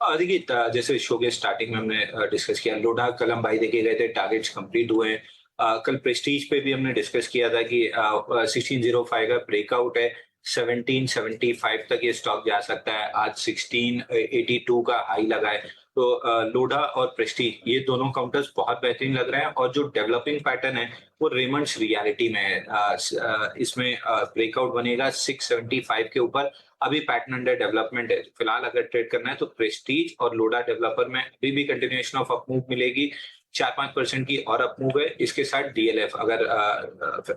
देखिए जैसे शो के स्टार्टिंग में हमने डिस्कस किया, लोढ़ा कल हम बाई देखे गए थे, टारगेट्स कंप्लीट हुए हैं। कल प्रेस्टीज पे भी हमने डिस्कस किया था कि 1605 का ब्रेकआउट है, 1775 तक ये स्टॉक जा सकता है। आज 1682 का हाई लगा है। तो लोढ़ा और प्रेस्टीज ये दोनों काउंटर्स बहुत बेहतरीन लग रहे हैं और जो डेवलपिंग पैटर्न है वो रेमंड्स रियलिटी में है। इसमें ब्रेकआउट बनेगा 675 के ऊपर। अभी पैटर्न अंडर डेवलपमेंट है। फिलहाल अगर ट्रेड करना है तो प्रेस्टीज और लोढ़ा डेवलपर में अभी भी कंटिन्यूएशन ऑफ अप मूव मिलेगी। 4-5% की और अप मूव है। इसके साथ डीएलएफ अगर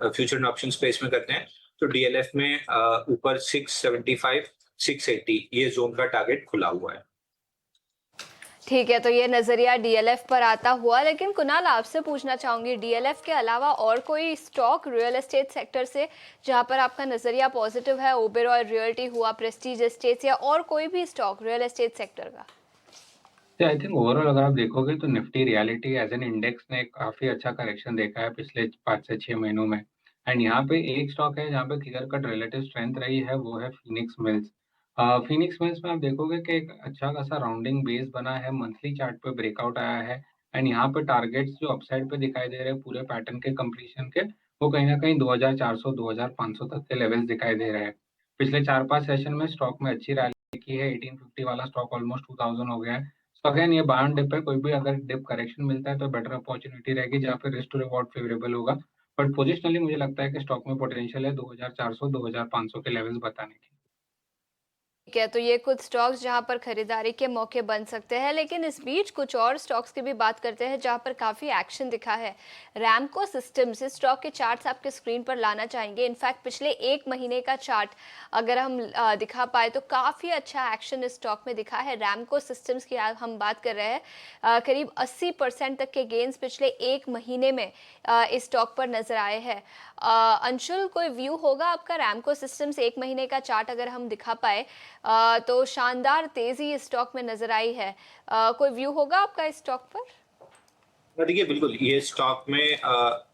फ्यूचर ऑप्शन स्पेस में करते हैं तो डीएलएफ में ऊपर 675, 680 ये जोन का टारगेट खुला हुआ है। ठीक है, तो ये नजरिया डीएलएफ पर आता हुआ। लेकिन कुणाल, आपसे पूछना चाहूंगी, डीएलएफ के अलावा और कोई स्टॉक रियल एस्टेट सेक्टर से जहां पर आपका नजरिया पॉजिटिव है? ओबेरॉय रियल्टी हुआ, प्रेस्टीज एस्टेट्स, या और कोई भी स्टॉक रियल एस्टेट सेक्टर का? आई थिंक ओवरऑल अगर आप देखोगे तो Nifty realty as an index ने काफी अच्छा करेक्शन देखा है पिछले 5 से 6 महीनों में। एंड यहाँ पे एक स्टॉक है जहाँ पे क्लियर कट रिलेटिव स्ट्रेंथ रही है, वो है फिनिक्स मिल्स। फिनिक्स मिल्स में आप देखोगे कि एक अच्छा खासा राउंडिंग बेस बना है, मंथली चार्ट पे ब्रेकआउट आया है। एंड यहाँ पे टारगेट्स जो अपसाइड पे दिखाई दे रहे हैं पूरे पैटर्न के कंप्लीशन के, वो कहीं ना कहीं 2400, 2500 तक के लेवल्स दिखाई दे रहे हैं। पिछले 4-5 सेशन में स्टॉक में अच्छी रैली की है। 1850 वाला स्टॉक ऑलमोस्ट 2000 हो गया है। तो अगेन ये बाय ऑन डिप है, कोई भी अगर डिप करेक्शन मिलता है तो बेटर अपॉर्चुनिटी रहेगी जहाँ पे रिस्क टू रिवॉर्ड फेवरेबल होगा। बट पोजिशनली मुझे लगता है कि स्टॉक में पोटेंशियल है 2400, 2500 के लेवल्स बताने की। ठीक है, तो ये कुछ स्टॉक्स जहां पर खरीदारी के मौके बन सकते हैं। लेकिन इस बीच कुछ और स्टॉक्स की भी बात करते हैं जहां पर काफ़ी एक्शन दिखा है। रैमको सिस्टम्स, इस स्टॉक के चार्ट्स आपके स्क्रीन पर लाना चाहेंगे। इनफैक्ट पिछले 1 महीने का चार्ट अगर हम दिखा पाए तो काफ़ी अच्छा एक्शन इस स्टॉक में दिखा है। रैमको सिस्टम्स की हम बात कर रहे हैं, करीब 80% तक के गेंस पिछले 1 महीने में इस स्टॉक पर नजर आए हैं। अंशुल, कोई व्यू होगा आपका? रैमको सिस्टम्स 1 महीने का चार्ट अगर हम दिखा पाए तो शानदार तेजी इस स्टॉक में नजर आई है। कोई व्यू होगा आपका इस स्टॉक पर? देखिए बिल्कुल, ये स्टॉक में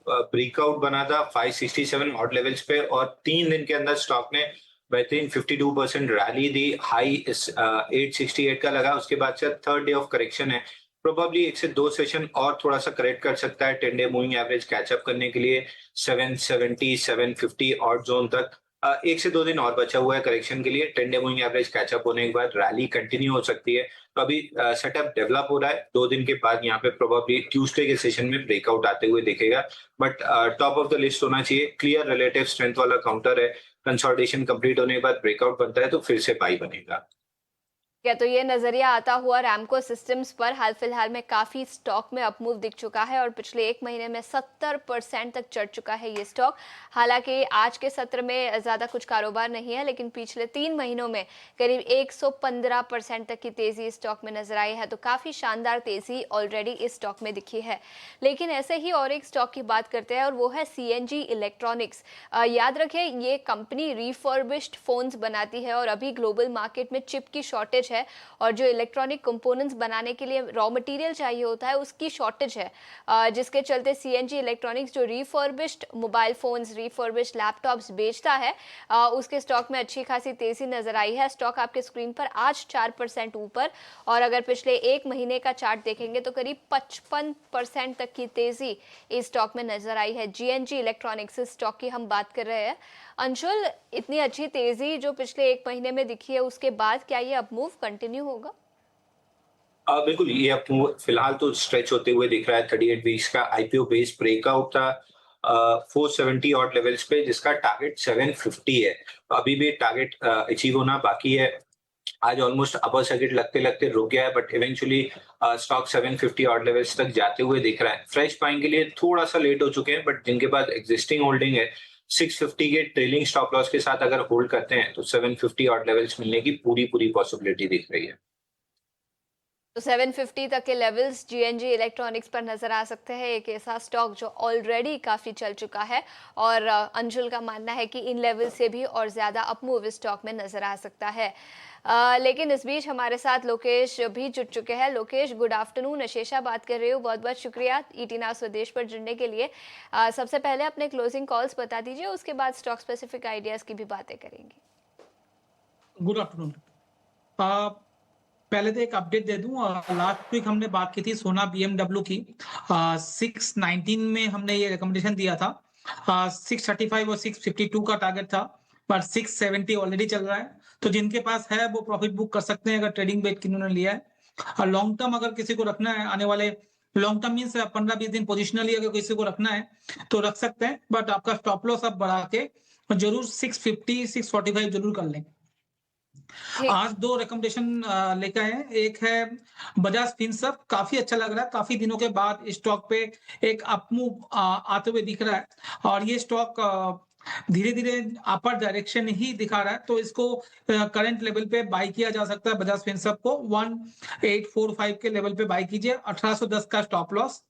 ब्रेकआउट बना था 567 ऑड लेवल्स पे और 3 दिन के अंदर स्टॉक ने बेहतरीन 52% रैली दी। हाई 868 का लगा। उसके बाद से थर्ड डे ऑफ करेक्शन है। प्रोबेबली 1 से 2 सेशन और थोड़ा सा करेक्ट कर सकता है 10 डे मूविंग एवरेज कैचअप करने के लिए 770, 750 ऑड जोन तक। 1 से 2 दिन और बचा हुआ है करेक्शन के लिए। 10 डे मूविंग एवरेज कैचअप होने के बाद रैली कंटिन्यू हो सकती है। तो अभी सेटअप डेवलप हो रहा है। 2 दिन के बाद यहाँ पे प्रोबेबली ट्यूसडे के सेशन में ब्रेकआउट आते हुए दिखेगा। But top of the list होना चाहिए। क्लियर रिलेटिव स्ट्रेंथ वाला काउंटर है। कंसोलिडेशन कंप्लीट होने के बाद ब्रेकआउट बनता है तो फिर से बाई बनेगा। क्या तो ये नजरिया आता हुआ रैमको सिस्टम्स पर। हाल फिलहाल में काफी स्टॉक में अपमूव दिख चुका है और पिछले 1 महीने में 70% तक चढ़ चुका है ये स्टॉक। हालांकि आज के सत्र में ज्यादा कुछ कारोबार नहीं है, लेकिन पिछले 3 महीनों में करीब 115% तक की तेजी इस स्टॉक में नजर आई है। तो काफी शानदार तेजी ऑलरेडी इस स्टॉक में दिखी है। लेकिन ऐसे ही और एक स्टॉक की बात करते हैं और वो है सीएनजी इलेक्ट्रॉनिक्स। याद रखें, ये कंपनी रिफर्बिश्ड फोन्स बनाती है और अभी ग्लोबल मार्केट में चिप की शॉर्टेज है और जो इलेक्ट्रॉनिक कंपोनेंट्स बनाने के लिए रॉ मटेरियल चाहिए होता है उसकी शॉर्टेज है, जिसके चलते CNG इलेक्ट्रॉनिक्स जो refurbished mobile phones, refurbished laptops बेचता है, उसके स्टॉक में अच्छी खासी तेजी नजर आई है। स्टॉक आपके स्क्रीन पर आज 4% ऊपर, और अगर पिछले एक महीने का चार्ट देखेंगे तो करीब 55% तक की तेजी इस स्टॉक में नजर आई है। GNG इलेक्ट्रॉनिक्स स्टॉक की हम बात कर रहे हैं। अंशुल, इतनी अच्छी तेजी जो पिछले एक महीने में दिखी है, उसके बाद क्या ये अपमूव कंटिन्यू होगा? बिल्कुल, ये अपमूव फिलहाल तो स्ट्रेच होते हुए दिख रहा है। 38 वीक्स का IPO बेस ब्रेकआउट था 470 ऑड लेवल्स पे, जिसका टारगेट 750 है। अभी भी टारगेट अचीव होना बाकी है। आज ऑलमोस्ट अपर सर्किट लगते लगते रुक गया है, but eventually stock 750 odd levels तक जाते हुए दिख रहा है। फ्रेश बाइंग के लिए थोड़ा सा लेट हो चुके हैं, बट जिनके पास एग्जिस्टिंग होल्डिंग है 650 के ट्रेलिंग स्टॉप लॉस के साथ अगर होल्ड करते हैं तो 750 ऑड लेवल्स मिलने की पूरी पॉसिबिलिटी दिख रही है। तो 750 तक के लेवल्स GNG इलेक्ट्रॉनिक्स पर नजर आ सकते हैं। एक ऐसा स्टॉक जो ऑलरेडी काफी चल चुका है, और अंशुल का मानना है कि इन लेवल से भी और ज्यादा अपमूव स्टॉक में नजर आ सकता है। लेकिन इस बीच हमारे साथ लोकेश भी जुड़ चुके हैं। Lokesh, good afternoon. अशेषा बात कर रही हूँ, बहुत बहुत शुक्रिया ET नाउ स्वदेश पर जुड़ने के लिए। सबसे पहले अपने क्लोजिंग कॉल्स बता दीजिए, उसके बाद स्टॉक स्पेसिफिक आइडियाज की भी बातें करेंगे। Good afternoon. पहले तो एक अपडेट दे दूं, लास्ट वीक हमने बात की थी सोना BMW की। 619 में हमने ये रिकमेंडेशन दिया था। 635 और 652 का टारगेट था, पर 670 ऑलरेडी चल रहा है। तो जिनके पास है वो प्रॉफिट बुक कर सकते हैं अगर ट्रेडिंग बेट किन्होंने लिया है। और लॉन्ग टर्म अगर किसी को रखना है, आने वाले लॉन्ग टर्म मीन्स 15-20 दिन पोजिशनली अगर किसी को रखना है तो रख सकते हैं, बट आपका स्टॉप लॉस अब बढ़ा के जरूर 650 645 जरूर कर लें। आज दो रिकमेंडेशन लेकर आए। एक है बजाज फिनसर्व, काफी अच्छा लग रहा है, काफी दिनों के बाद स्टॉक पे एक अपमूव आते हुए दिख रहा है, और ये स्टॉक धीरे धीरे अपर डायरेक्शन ही दिखा रहा है। तो इसको करंट लेवल पे बाय किया जा सकता है। बजाज फिनसर्व को 1845 के लेवल पे बाय कीजिए। 1810 का स्टॉप लॉस,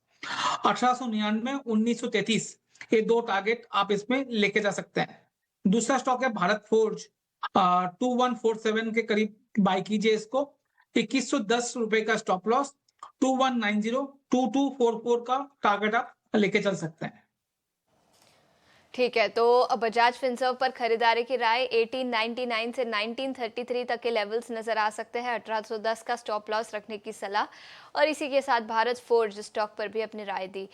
1899 1933, ये दो टारगेट आप इसमें लेके जा सकते हैं। दूसरा स्टॉक है भारत फोर्ज, 2147 के करीब बाय कीजिए इसको। 2110 रुपए का स्टॉप लॉस, 2190 2244 का टारगेट आप लेके चल सकते हैं। ठीक है, तो बजाज फिनसर्व पर खरीदारी की राय 1899 से 1933 तक के लेवल्स नजर आ सकते हैं। 1810 का स्टॉप लॉस रखने की सलाह, और इसी के साथ भारत फोर्ज स्टॉक पर भी अपनी राय दी।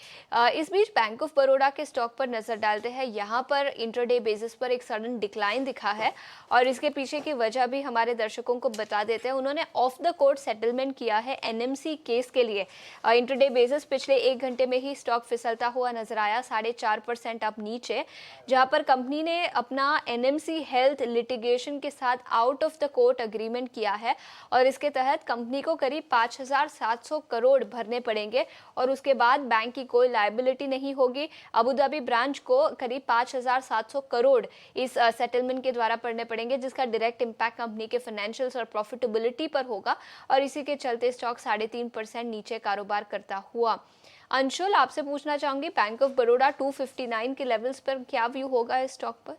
इस बीच बैंक ऑफ बड़ौदा के स्टॉक पर नजर डालते हैं। यहाँ पर इंट्राडे बेसिस पर एक सडन डिक्लाइन दिखा है, और इसके पीछे की वजह भी हमारे दर्शकों को बता देते हैं। उन्होंने ऑफ द कोर्ट सेटलमेंट किया है NMC केस के लिए। इंट्राडे बेसिस पिछले एक घंटे में ही स्टॉक फिसलता हुआ नजर आया, 4.5% अब नीचे, जहां पर कंपनी ने अपना NMC हेल्थ लिटिगेशन के साथ out of the court agreement किया है, और इसके तहत कंपनी को करीब 5,700 करोड़ भरने पड़ेंगे, और उसके बाद बैंक की कोई लायबिलिटी नहीं होगी। अबू धाबी ब्रांच को करीब 5,700 करोड़ इस सेटलमेंट के द्वारा भरने पड़ेंगे, जिसका डायरेक्ट इंपैक्ट कंपनी के फाइनेंशियल्स और प्रॉफिटेबिलिटी पर होगा, और इसी के चलते स्टॉक 3.5% नीचे कारोबार करता हुआ। अंशुल, आपसे पूछना चाहूंगी, बैंक ऑफ बड़ौदा 259 के लेवल्स पर क्या व्यू होगा इस स्टॉक पर?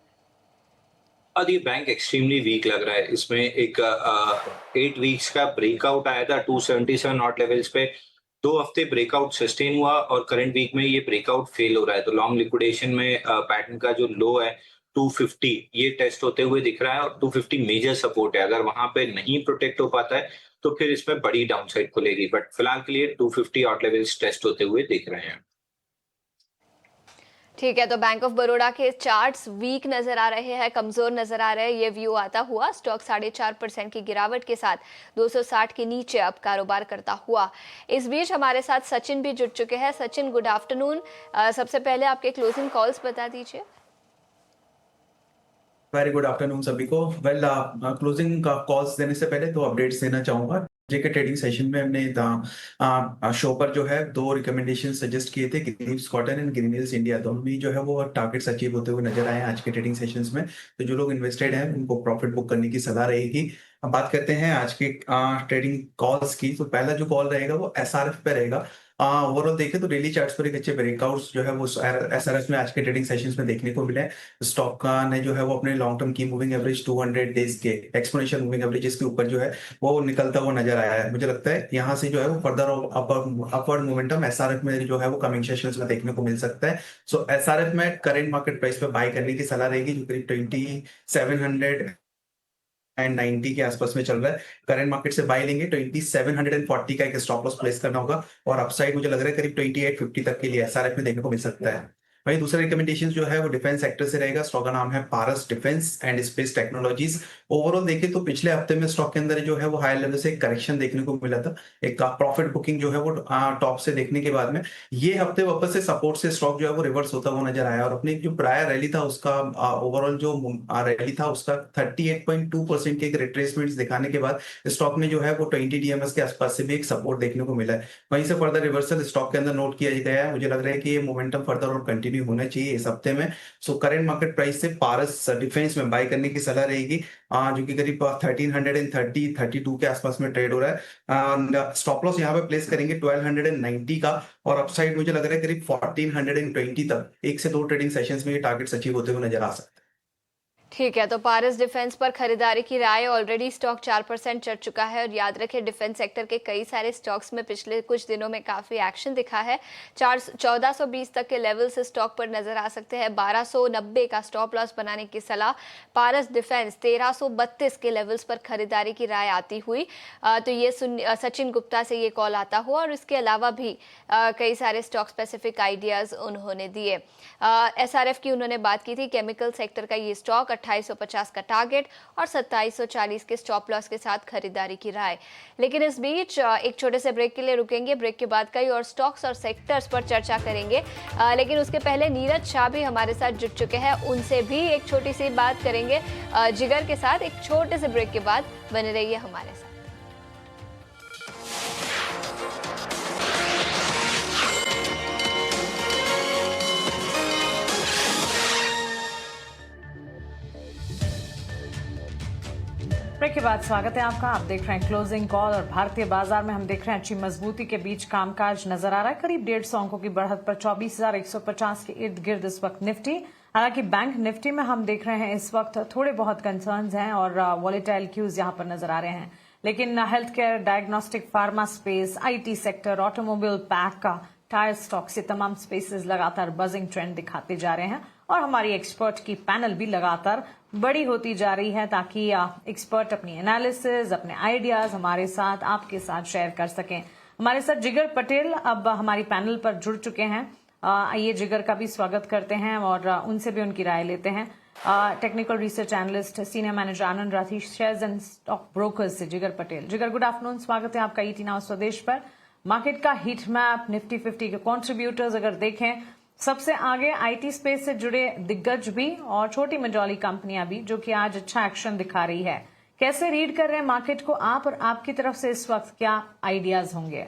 और ये बैंक एक्सट्रीमली वीक लग रहा है। इसमें एक 8 वीक्स का ब्रेकआउट आया था 277 नॉट लेवल्स पे। 2 हफ्ते ब्रेकआउट सस्टेन हुआ, और करंट वीक में ये ब्रेकआउट फेल हो रहा है। तो लॉन्ग लिक्विडेशन में पैटर्न का जो लो है 250, ये टेस्ट होते हुए दिख रहा है, और 250 मेजर सपोर्ट है। अगर वहां पे नहीं प्रोटेक्ट हो पाता है तो फिर इसमें बड़ी डाउनसाइड खुलेगी, बट फिलहाल के लिए 250 ऑड लेवल्स टेस्ट होते हुए दिख रहे हैं। ठीक है, तो बैंक ऑफ बड़ौदा के चार्ट्स वीक नजर आ रहे हैं, कमजोर नजर आ रहे हैं। ये व्यू आता हुआ स्टॉक 4.5% की गिरावट के साथ 260 के नीचे अब कारोबार करता हुआ। इस बीच हमारे साथ सचिन भी जुड़ चुके हैं। Sachin, good afternoon. सबसे पहले आपके क्लोजिंग कॉल्स बता दीजिए। वेरी गुड आफ्टरनून सभी को। वेल, क्लोजिंग कॉल्स देने से पहले 2 अपडेट्स देना चाहूंगा। के ट्रेडिंग सेशन में हमने शो पर जो है 2 रिकमेंडेशन सजेस्ट किए थे, ग्रीव्स कॉटन एंड ग्रीनहिल्स इंडिया। दोनों में जो है वो टारगेट्स अचीव होते हुए नजर आए आज के ट्रेडिंग सेशंस में। तो जो लोग इन्वेस्टेड हैं उनको प्रॉफिट बुक करने की सलाह रहेगी। अब बात करते हैं आज के ट्रेडिंग कॉल्स की। तो पहला जो कॉल रहेगा वो SRF पे रहेगा। ओवरऑल देखें तो डेली चार्ट्स पर एक अच्छे ब्रेकआउट्स जो है वो एसआरएफ में आज के ट्रेडिंग सेशंस में देखने को मिले। स्टॉक का ने जो है वो अपने लॉन्ग टर्म की मूविंग एवरेज 200 डेज के एक्सपोनेंशियल मूविंग एवरेज के ऊपर जो है वो निकलता हुआ नजर आया है। मुझे लगता है यहाँ से जो है वो फर्दर अपवर्ड मोमेंटम एसआरएफ में जो है वो कमिंग सेशंस में देखने को मिल सकता है। सो एसआरएफ में करंट मार्केट प्राइस पे बाय करने की सलाह रहेगी, जो करीब 2790 के आसपास में चल रहा है। करंट मार्केट से बाय लेंगे 2740 का एक स्टॉप लॉस प्लेस करना होगा, और अपसाइड मुझे लग रहा है करीब 2850 तक के लिए एसआरएफ में देखने को मिल सकता है। वही दूसरा रिकमेंडेशन जो है वो डिफेंस सेक्टर से रहेगा। स्टॉक का नाम है Paras defence and space technologies. Overall देखें तो पिछले हफ्ते में स्टॉक के अंदर जो है वो हाई लेवल से एक करेक्शन देखने को मिला था, एक प्रॉफिट बुकिंग जो है वो टॉप से देखने के बाद में ये हफ्ते वापस से सपोर्ट से स्टॉक जो है वो रिवर्स होता हुआ नजर आया, और अपनी जो प्रायर रैली था उसका ओवरऑल जो रैली था उसका 38.2% के एक रिट्रेसमेंट दिखाने के बाद स्टॉक में जो है वो 20 डीएमएस के आसपास से भी एक सपोर्ट देखने को मिला है। वहीं से फर्दर रिवर्सल स्टॉक के अंदर नोट किया गया है। मुझे लग रहा है कि ये मोमेंटम फर्दर और कंटिन्यू होना चाहिए इस हफ्ते में। सो करंट मार्केट प्राइस से पारस डिफेंस में बाय करने की सलाह रहेगी, जो कि करीब 1332 के आसपास में ट्रेड हो रहा है। स्टॉप लॉस यहाँ पे प्लेस करेंगे 1290 का, और अपसाइड मुझे लग रहा है करीब 1420 तक 1 से 2 ट्रेडिंग सेशंस में ये टारगेट्स अचीव होते हुए नजर आ सकते हैं। ठीक है, तो पारस डिफेंस पर खरीदारी की राय। ऑलरेडी स्टॉक 4% चढ़ चुका है, और याद रखें डिफेंस सेक्टर के कई सारे स्टॉक्स में पिछले कुछ दिनों में काफ़ी एक्शन दिखा है। 1420 तक के लेवल से स्टॉक पर नजर आ सकते हैं। 1290 का स्टॉप लॉस बनाने की सलाह। पारस डिफेंस 1332 के लेवल्स पर खरीदारी की राय आती हुई, तो ये सचिन गुप्ता से ये कॉल आता हुआ, और इसके अलावा भी कई सारे स्टॉक स्पेसिफिक आइडियाज़ उन्होंने दिए। एसआरएफ की उन्होंने बात की थी। केमिकल सेक्टर का ये स्टॉक 2850 का टारगेट और 2740 के स्टॉप लॉस के साथ खरीदारी की राय। लेकिन इस बीच एक छोटे से ब्रेक के लिए रुकेंगे। ब्रेक के बाद कई और स्टॉक्स और सेक्टर्स पर चर्चा करेंगे, लेकिन उसके पहले नीरज शाह भी हमारे साथ जुड़ चुके हैं, उनसे भी एक छोटी सी बात करेंगे जिगर के साथ। एक छोटे से ब्रेक के बाद बने रहिए हमारे साथ। ब्रेक के बाद स्वागत है आपका। आप देख रहे हैं क्लोजिंग कॉल, और भारतीय बाजार में हम देख रहे हैं अच्छी मजबूती के बीच कामकाज नजर आ रहा है। करीब 150 अंकों की बढ़त पर 24,150 के इर्द गिर्द इस वक्त निफ्टी। हालांकि बैंक निफ्टी में हम देख रहे हैं इस वक्त थोड़े बहुत कंसर्न्स हैं और वॉलेटाइल क्यूज यहां पर नजर आ रहे हैं। लेकिन health care, diagnostic, pharma space, IT sector, automobile, pack का, टायर स्टॉक्स, ये तमाम स्पेसेस लगातार बजिंग ट्रेंड दिखाते जा रहे हैं, और हमारी एक्सपर्ट की पैनल भी लगातार बड़ी होती जा रही है, ताकि एक्सपर्ट अपनी एनालिसिस, अपने आइडियाज हमारे साथ, आपके साथ शेयर कर सकें। हमारे साथ जिगर पटेल अब हमारी पैनल पर जुड़ चुके हैं। आइए जिगर का भी स्वागत करते हैं और उनसे भी उनकी राय लेते हैं। Technical research analyst, senior manager Anand Rathi, shares and stock brokers से जिगर पटेल। जिगर, गुड आफ्टरनून, स्वागत है आपका ईटी नाउ स्वदेश पर। मार्केट का हीट मैप, निफ्टी 50 के कॉन्ट्रीब्यूटर्स अगर देखें, सबसे आगे आईटी स्पेस से जुड़े दिग्गज भी और छोटी मझौली कंपनियां भी, जो कि आज अच्छा एक्शन दिखा रही है। कैसे रीड कर रहे हैं मार्केट को आप, और आपकी तरफ से इस वक्त क्या आइडियाज होंगे?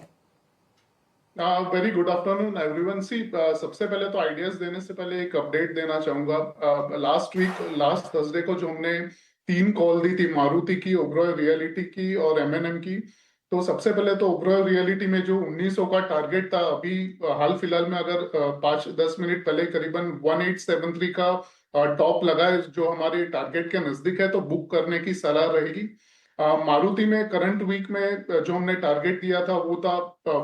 Very good afternoon everyone. सबसे पहले तो आइडियाज देने से पहले एक अपडेट देना चाहूंगा। लास्ट थर्सडे को जो हमने 3 कॉल दी थी, मारुति की, ओबरॉय रियलिटी की और एमएनएम की, तो सबसे पहले तो ओबरॉय रियलिटी में जो 1900 का टारगेट था, अभी हाल फिलहाल में अगर 5-10 मिनट पहले करीबन 1873 का टॉप लगा है, जो हमारे टारगेट के नजदीक है, तो बुक करने की सलाह रहेगी। मारुति में करंट वीक में जो हमने टारगेट दिया था वो था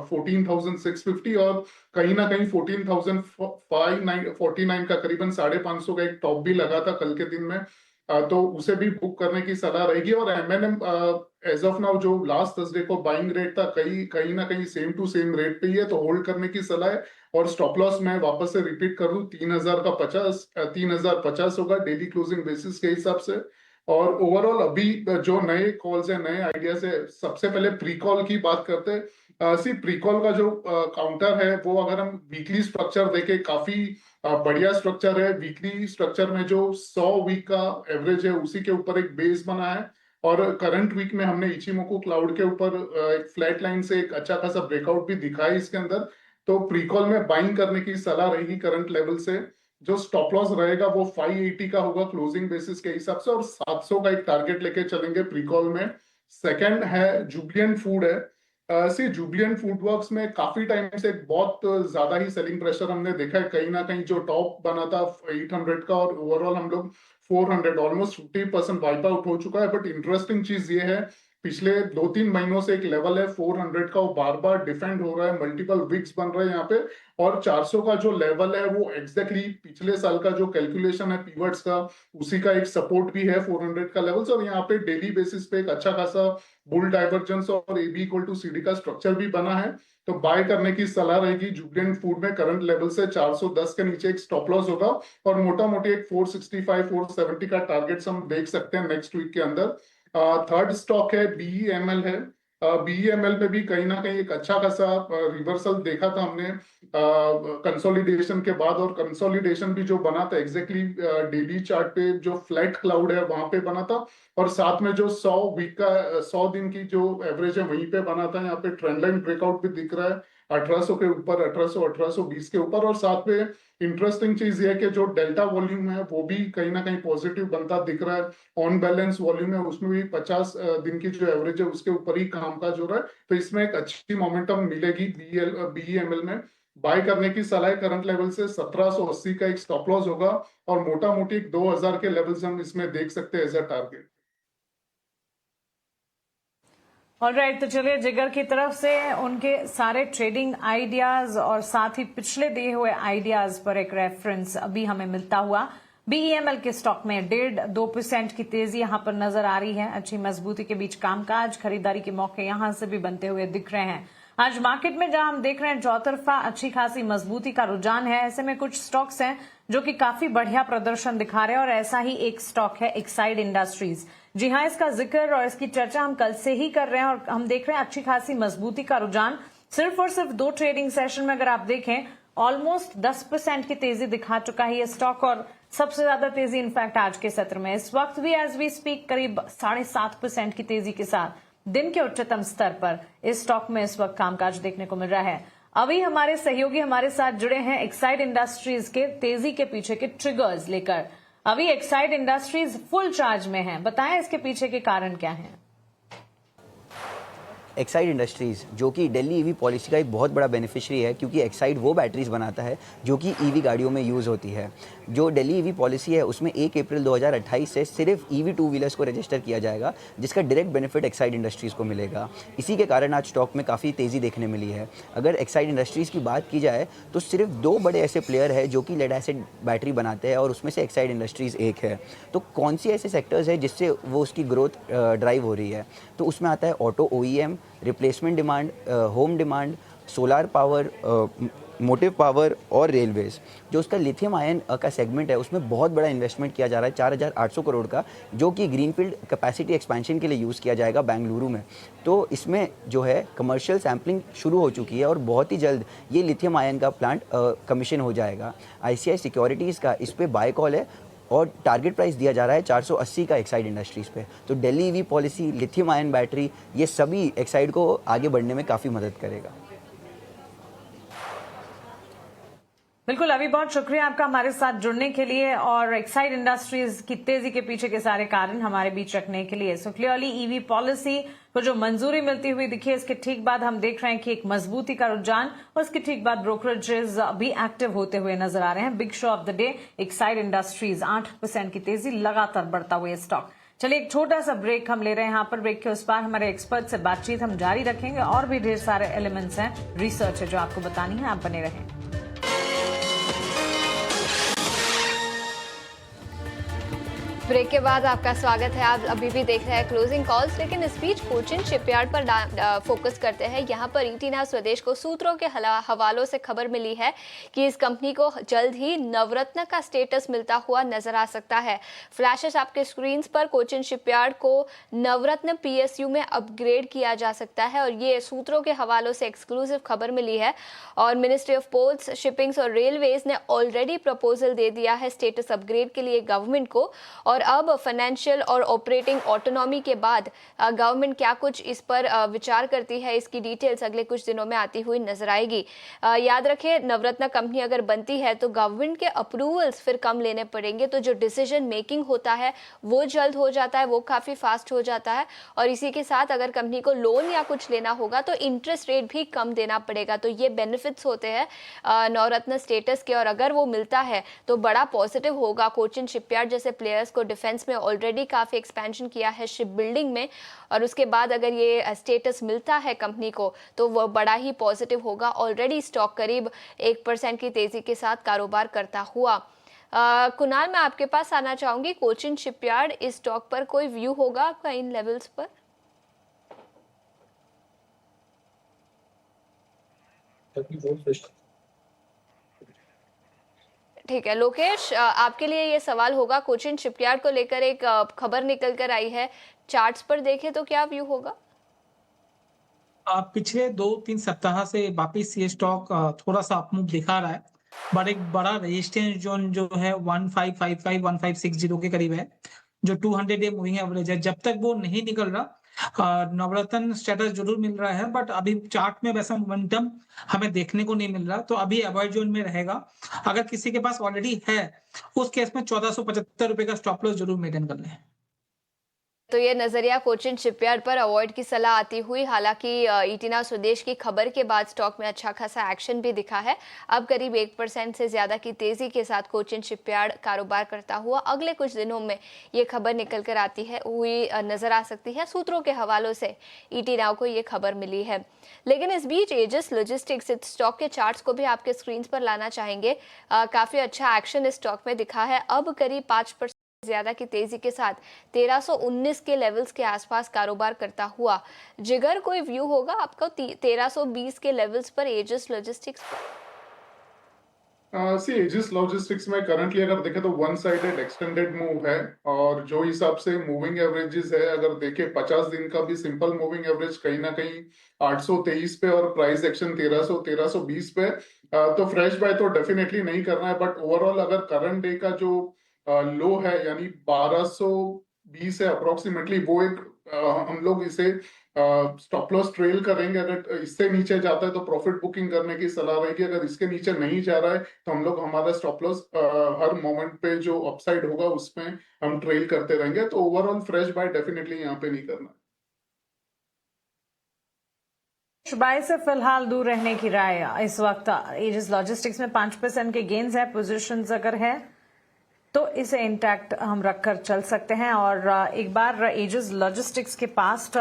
14,650, और कहीं ना कहीं 14,549 का करीबन 550 का एक टॉप भी लगा था कल के दिन में, तो उसे भी बुक करने की सलाह रहेगी। और एमएनएम एज ऑफ नाउ जो लास्ट थर्सडे को बाइंग रेट था, कहीं ना कहीं सेम टू सेम रेट पे ही है, तो होल्ड करने की सलाह है। और स्टॉप लॉस मैं वापस से रिपीट कर दूं, 3050 होगा डेली क्लोजिंग बेसिस के हिसाब से। और ओवरऑल अभी जो नए कॉल्स है, नए आइडियाज है, सबसे पहले प्री कॉल की बात करते हैं। प्री कॉल का जो काउंटर है वो अगर हम वीकली स्ट्रक्चर देखें, काफी बढ़िया स्ट्रक्चर है। वीकली स्ट्रक्चर में जो 100 वीक का एवरेज है उसी के ऊपर एक बेस बना है, और करंट वीक में हमने इचिमोकू क्लाउड के ऊपर एक फ्लैट लाइन से एक अच्छा खासा ब्रेकआउट भी दिखा है इसके अंदर। तो प्री कॉल में बाइंग करने की सलाह रहेगी करंट लेवल से। जो स्टॉप लॉस रहेगा वो 580 का होगा क्लोजिंग बेसिस के हिसाब से, और 700 का एक टारगेट लेके चलेंगे प्री कॉल में। सेकंड है जुबिलिएंट फूड है, सी जुबिलिएंट फूडवर्क्स में काफी टाइम से बहुत ज्यादा ही सेलिंग प्रेशर हमने देखा है। कहीं ना कहीं जो टॉप बना था 800 का और ओवरऑल हम लोग 400 ऑलमोस्ट 50% वाइप आउट हो चुका है। बट इंटरेस्टिंग चीज ये है, पिछले 2-3 महीनों से एक लेवल है 400 का, वो बार बार डिफेंड हो रहा है, मल्टीपल वीक्स बन रहे हैं यहाँ पे। और 400 का जो लेवल है वो एग्जैक्टली पिछले साल का जो कैलकुलेशन है पीवर्ड्स का, उसी का एक सपोर्ट भी है 400 का लेवल। और यहाँ पे डेली बेसिस पे एक अच्छा खासा बुल डाइवर्जेंस और AB इक्वल टू CD का स्ट्रक्चर भी बना है। तो बाय करने की सलाह रहेगी जुबिलिएंट फूड में। करंट लेवल से 410 के नीचे एक स्टॉप लॉस होगा और मोटा मोटी एक 465-470 का टारगेट्स हम देख सकते हैं नेक्स्ट वीक के अंदर। थर्ड स्टॉक है BEML है। BEML पे भी कहीं ना कहीं एक अच्छा खासा रिवर्सल देखा था हमने कंसोलिडेशन के बाद। और कंसोलिडेशन भी जो बना था एग्जैक्टली डेली चार्ट पे जो फ्लैट क्लाउड है वहां पे बना था। और साथ में जो 100 दिन की जो एवरेज है वहीं पे बना था। यहाँ पे ट्रेंड लाइन ब्रेकआउट भी दिख रहा है 1800 के ऊपर, 1820 के ऊपर। और साथ में इंटरेस्टिंग चीज ये है कि जो डेल्टा वॉल्यूम है वो भी कहीं ना कहीं पॉजिटिव बनता दिख रहा है। ऑन बैलेंस वॉल्यूम है उसमें भी 50 दिन की जो एवरेज है उसके ऊपर ही कामकाज हो रहा है। तो इसमें एक अच्छी मोमेंटम मिलेगी BEML में। बाय करने की सलाह करंट लेवल से 1780 का एक स्टॉप लॉस होगा और मोटा मोटी 2000 के लेवल्स हम इसमें देख सकते हैं एज अ टारगेट। ऑलराइट, तो चलिए जिगर की तरफ से उनके सारे ट्रेडिंग आइडियाज और साथ ही पिछले दिए हुए आइडियाज पर एक रेफरेंस अभी हमें मिलता हुआ। BEML के स्टॉक में 1.5-2% की तेजी यहां पर नजर आ रही है। अच्छी मजबूती के बीच कामकाज, खरीदारी के मौके यहां से भी बनते हुए दिख रहे हैं। आज मार्केट में जहां हम देख रहे हैं चौतरफा अच्छी खासी मजबूती का रुझान है। ऐसे में कुछ स्टॉक्स हैं जो कि काफी बढ़िया प्रदर्शन दिखा रहे हैं और ऐसा ही एक स्टॉक है एक्साइड इंडस्ट्रीज। जी हाँ, इसका जिक्र और इसकी चर्चा हम कल से ही कर रहे हैं और हम देख रहे हैं अच्छी खासी मजबूती का रुझान। सिर्फ और सिर्फ 2 ट्रेडिंग सेशन में अगर आप देखें ऑलमोस्ट 10% की तेजी दिखा चुका है ये स्टॉक और सबसे ज्यादा तेजी इनफैक्ट आज के सत्र में इस वक्त भी एज वी स्पीक करीब 7.5% की तेजी के साथ दिन के उच्चतम स्तर पर इस स्टॉक में इस वक्त कामकाज देखने को मिल रहा है। अभी हमारे सहयोगी हमारे साथ जुड़े हैं एक्साइड इंडस्ट्रीज के तेजी के पीछे के ट्रिगर्स लेकर। अभी एक्साइड इंडस्ट्रीज फुल चार्ज में है, बताएं इसके पीछे के कारण क्या हैं? एक्साइड इंडस्ट्रीज़ जो कि दिल्ली ईवी पॉलिसी का एक बहुत बड़ा बेनिफिशियरी है, क्योंकि एक्साइड वो बैटरीज बनाता है जो कि ईवी गाड़ियों में यूज़ होती है। जो दिल्ली ईवी पॉलिसी है उसमें 1 अप्रैल 2028 से सिर्फ ईवी 2 व्हीलर्स को रजिस्टर किया जाएगा, जिसका डायरेक्ट बेनिफिट एक्साइड इंडस्ट्रीज़ को मिलेगा। इसी के कारण आज स्टॉक में काफ़ी तेज़ी देखने मिली है। अगर एक्साइड इंडस्ट्रीज़ की बात की जाए तो सिर्फ 2 बड़े ऐसे प्लेयर हैं जो कि लेड एसिड बैटरी बनाते हैं और उसमें से एक्साइड इंडस्ट्रीज़ एक है। तो कौन सी ऐसे सेक्टर्स है जिससे वो उसकी ग्रोथ ड्राइव हो रही है? तो उसमें आता है auto OEM, replacement demand, home demand, solar power, motive power और रेलवेज। जो उसका लिथियम आयन का सेगमेंट है उसमें बहुत बड़ा इन्वेस्टमेंट किया जा रहा है 4800 करोड़ का, जो कि ग्रीनफील्ड कैपेसिटी एक्सपेंशन के लिए यूज़ किया जाएगा बेंगलुरु में। तो इसमें जो है कमर्शियल सैम्पलिंग शुरू हो चुकी है और बहुत ही जल्द ये लिथियम आयन का प्लांट कमीशन हो जाएगा। ICICI सिक्योरिटीज़ का इस पर बाय कॉल है और टारगेट प्राइस दिया जा रहा है 480 का एक्साइड इंडस्ट्रीज़ पे। तो Delhi EV policy, lithium ion battery, ये सभी एक्साइड को आगे बढ़ने में काफ़ी मदद करेगा। बिल्कुल, अभी बहुत शुक्रिया आपका हमारे साथ जुड़ने के लिए और एक्साइड इंडस्ट्रीज की तेजी के पीछे के सारे कारण हमारे बीच रखने के लिए। सो क्लियरली ईवी पॉलिसी को जो मंजूरी मिलती हुई दिखी है, इसके ठीक बाद हम देख रहे हैं कि एक मजबूती का रुझान और इसके ठीक बाद ब्रोकरेजेस भी एक्टिव होते हुए नजर आ रहे हैं। Big show off the day Exide industries, 8% की तेजी, लगातार बढ़ता हुआ स्टॉक। चलिए एक छोटा सा ब्रेक हम ले रहे हैं। यहाँ पर ब्रेक के उस पार हमारे एक्सपर्ट से बातचीत हम जारी रखेंगे और भी ढेर सारे एलिमेंट्स हैं, रिसर्च है जो आपको बतानी है। आप बने रहें। ब्रेक के बाद आपका स्वागत है। आप अभी भी देख रहे हैं क्लोजिंग कॉल्स, लेकिन इस बीच कोचिन शिपयार्ड पर फोकस करते हैं। यहाँ पर ईटीना स्वदेश को सूत्रों के हवालों से खबर मिली है कि इस कंपनी को जल्द ही नवरत्न का स्टेटस मिलता हुआ नजर आ सकता है। फ्लैशेस आपके स्क्रीन पर। कोचिन शिपयार्ड को नवरत्न PSU में अपग्रेड किया जा सकता है और ये सूत्रों के हवालों से एक्सक्लूसिव खबर मिली है। और मिनिस्ट्री ऑफ पोर्ट्स, शिपिंग्स और रेलवेज ने ऑलरेडी प्रपोजल दे दिया है स्टेटस अपग्रेड के लिए गवर्नमेंट को। और और अब फाइनेंशियल और ऑपरेटिंग ऑटोनॉमी के बाद गवर्नमेंट क्या कुछ इस पर विचार करती है, इसकी डिटेल्स अगले कुछ दिनों में आती हुई नजर आएगी। याद रखें, नवरत्न कंपनी अगर बनती है तो गवर्नमेंट के अप्रूवल्स फिर कम लेने पड़ेंगे, तो जो डिसीजन मेकिंग होता है वो जल्द हो जाता है, वो काफ़ी फास्ट हो जाता है। और इसी के साथ अगर कंपनी को लोन या कुछ लेना होगा तो इंटरेस्ट रेट भी कम देना पड़ेगा। तो ये बेनिफिट्स होते हैं नवरत्न स्टेटस के, और अगर वो मिलता है तो बड़ा पॉजिटिव होगा। कोचिन शिपयार्ड जैसे प्लेयर्स को डिफेंस में ऑलरेडी काफ़ी एक्सपेंशन किया है, शिप बिल्डिंग में, और उसके बाद अगर ये स्टेटस मिलता है कंपनी को तो वो बड़ा ही पॉजिटिव होगा। ऑलरेडी स्टॉक करीब 1% की तेज़ी के साथ कारोबार करता हुआ। कुणाल, मैं आपके पास आना चाहूंगी। कोचिन शिपयार्ड, इस स्टॉक पर कोई व्यू होगा आपका इन लेवल्स पर? ठीक है लोकेश, आपके लिए ये सवाल होगा। कोचिन शिपयार्ड को लेकर एक खबर निकल कर आई है, चार्ट्स पर देखें तो क्या व्यू होगा? पिछले 2-3 सप्ताह से वापिस ये स्टॉक थोड़ा सा अपमूव दिखा रहा है, बट एक बड़ा रेजिस्टेंस जोन जो है 1555 1560 के करीब है, जो 200 डे मूविंग एवरेज है। जब तक वो नहीं निकल रहा नवरत्न स्टेटस जरूर मिल रहा है, बट अभी चार्ट में वैसा मोमेंटम हमें देखने को नहीं मिल रहा, तो अभी अवॉइड जोन में रहेगा। अगर किसी के पास ऑलरेडी है उस केस में 1475 रुपए का स्टॉप लॉस जरूर मेंटेन कर लें। तो ये नजरिया कोचिन शिपयार्ड पर अवॉइड की सलाह आती हुई, हालांकि ईटिना स्वदेश की खबर के बाद स्टॉक में अच्छा खासा एक्शन भी दिखा है। अब करीब 1% से ज्यादा की तेजी के साथ कोचिन शिपयार्ड कारोबार करता हुआ अगले कुछ दिनों में ये खबर निकल कर आती है हुई नजर आ सकती है। सूत्रों के हवालों से ईटिना को ये खबर मिली है। लेकिन इस बीच एजिस लॉजिस्टिक्स इस स्टॉक के चार्ट्स को भी आपके स्क्रीन पर लाना चाहेंगे। काफी अच्छा एक्शन इस स्टॉक में दिखा है। अब करीब 5% ज्यादा की तेजी के साथ 1319 के लेवल्स के आसपास कारोबार करता हुआ। जिगर, कोई व्यू होगा आपको 1320 के लेवल्स पर एजिस लॉजिस्टिक्स पर? सी एजिस लॉजिस्टिक्स में करंटली अगर देखें तो वन साइडेड एक्सटेंडेड मूव है, और जो हिसाब से मूविंग एवरेजेस है, अगर देखें 50 दिन का भी सिंपल मूविंग एवरेज कहीं ना कहीं 823 पे और प्राइस एक्शन 1320 पे, तो फ्रेश बाय तो डेफिनेटली नहीं करना है। बट ओवरऑल अगर करंट डे का जो लो है यानी 1220 है अप्रोक्सीमेटली, वो एक हम लोग इसे स्टॉप लॉस ट्रेल करेंगे। अगर इससे नीचे जाता है तो प्रॉफिट बुकिंग करने की सलाह रहेगी। अगर इसके नीचे नहीं जा रहा है तो हम लोग हमारा स्टॉप लॉस हर मोमेंट पे जो अपसाइड होगा उसमें हम ट्रेल करते रहेंगे। तो ओवरऑल फ्रेश बाय डेफिनेटली यहाँ पे नहीं करना है। बाय से फिलहाल दूर रहने की राय इस वक्त। एजिस लॉजिस्टिक्स में 5% के गेन्स है, पोजीशंस अगर है तो इसे इंटैक्ट हम रखकर चल सकते हैं। और एक बार एजिस लॉजिस्टिक्स के पास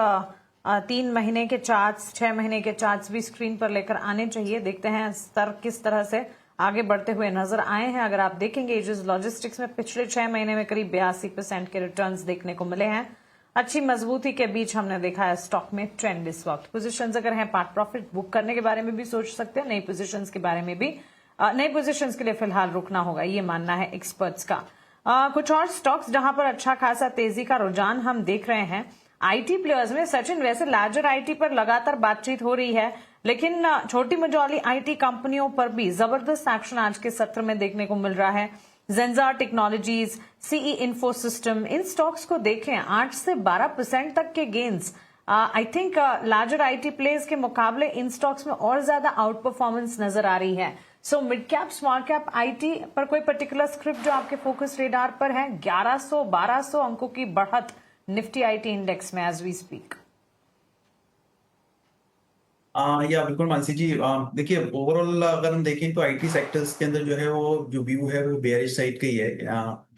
3 महीने के चार्ट्स, 6 महीने के चार्ट्स भी स्क्रीन पर लेकर आने चाहिए। देखते हैं स्तर किस तरह से आगे बढ़ते हुए नजर आए हैं। अगर आप देखेंगे एजिस लॉजिस्टिक्स में पिछले 6 महीने में करीब 82% के रिटर्न्स देखने को मिले हैं। अच्छी मजबूती के बीच हमने देखा है स्टॉक में ट्रेंड इस वक्त। पोजीशंस अगर हैं, पार्ट प्रॉफिट बुक करने के बारे में भी सोच सकते हैं, नई पोजीशंस के बारे में भी। नई पोजीशंस के लिए फिलहाल रुकना होगा, ये मानना है एक्सपर्ट्स का। कुछ और स्टॉक्स जहां पर अच्छा खासा तेजी का रुझान हम देख रहे हैं आईटी प्लेयर्स में। सचिन, वैसे लार्जर आईटी पर लगातार बातचीत हो रही है, लेकिन छोटी मझोली आईटी कंपनियों पर भी जबरदस्त एक्शन आज के सत्र में देखने को मिल रहा है। जेंजार टेक्नोलॉजीज, सीई इन्फोसिस्टम, इन स्टॉक्स को देखें 8 से 12% तक के gains. I think larger IT players के मुकाबले इन स्टॉक्स में और ज्यादा आउट परफॉर्मेंस नजर आ रही है। So mid cap, small cap IT पर कोई पर्टिकुलर स्क्रिप्ट जो आपके फोकस रेडार पर है? 1100-1200 अंकों की बढ़त निफ्टी आईटी इंडेक्स में एज वी स्पीक। या बिल्कुल मानसी जी, देखिए ओवरऑल अगर हम देखें तो आईटी सेक्टर्स के अंदर जो है वो जो व्यू है वो बेयरिश साइड का ही है।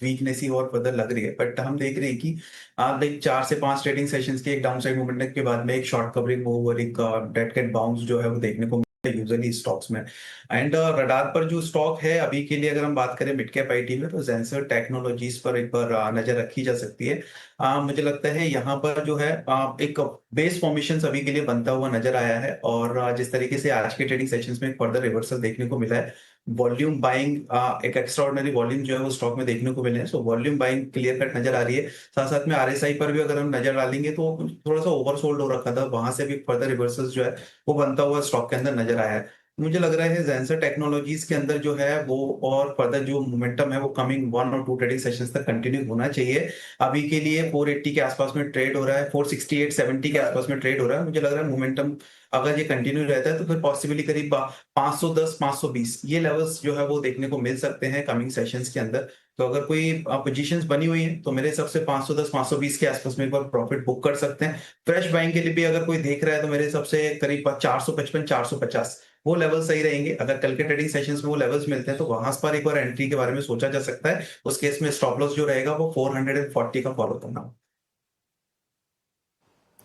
वीकनेस ही और फर्दर लग रही है, बट हम देख रहे हैं कि लाइक 4 से 5 ट्रेडिंग सेशंस के एक डाउन साइड मूवमेंट के बाद में एक शॉर्ट कवरिंग मूव और एक डेड कैट बाउंस जो है वो देखने को यूजुअली स्टॉक्स में। एंड रडार पर जो स्टॉक है अभी के लिए अगर हम बात करें मिड कैप आईटी में, तो जेंसर टेक्नोलॉजीज पर एक बार नजर रखी जा सकती है। मुझे लगता है यहाँ पर जो है एक बेस फॉर्मेशन अभी के लिए बनता हुआ नजर आया है, और जिस तरीके से आज के ट्रेडिंग सेशंस में एक फर्दर रिवर्सल देखने को मिला है, वॉल्यूम बाइंग एक एक्स्ट्राऑर्डिनरी वॉल्यूम जो है वो स्टॉक में देखने को मिले हैं। So volume buying clear cut नजर आ रही है। साथ साथ में आरएसआई पर भी अगर हम नजर डालेंगे तो थोड़ा सा ओवरसोल्ड हो रखा था, वहां से भी फर्दर रिवर्सल्स जो है वो बनता हुआ स्टॉक के अंदर नजर आया है। मुझे लग रहा है जेंसर टेक्नोलॉजीज के अंदर जो है वो और फर्दर जो मोमेंटम है वो कमिंग 1 और 2 ट्रेडिंग सेशंस तक कंटिन्यू होना चाहिए। अभी के लिए 480 के आसपास में ट्रेड हो रहा है, 468 70 के आसपास में ट्रेड हो रहा है। मुझे लग रहा है मोमेंटम अगर ये कंटिन्यू रहता है तो फिर पॉसिबली करीब 510 520 ये लेवल्स जो है वो देखने को मिल सकते हैं कमिंग सेशंस के अंदर। तो अगर कोई पोजीशंस बनी हुई है तो मेरे हिसाब से 510 520 के आसपास में एक बार प्रॉफिट बुक कर सकते हैं। फ्रेश बाइंग के लिए भी अगर कोई देख रहा है तो मेरे हिसाब से करीब 455 450 वो लेवल सही रहेंगे। अगर कल के ट्रेडिंग सेशंस में वो लेवल्स मिलते हैं तो वहां पर एक बार एंट्री के बारे में सोचा जा सकता है। उस केस में स्टॉप लॉस जो रहेगा वो 440 का फॉलो करना।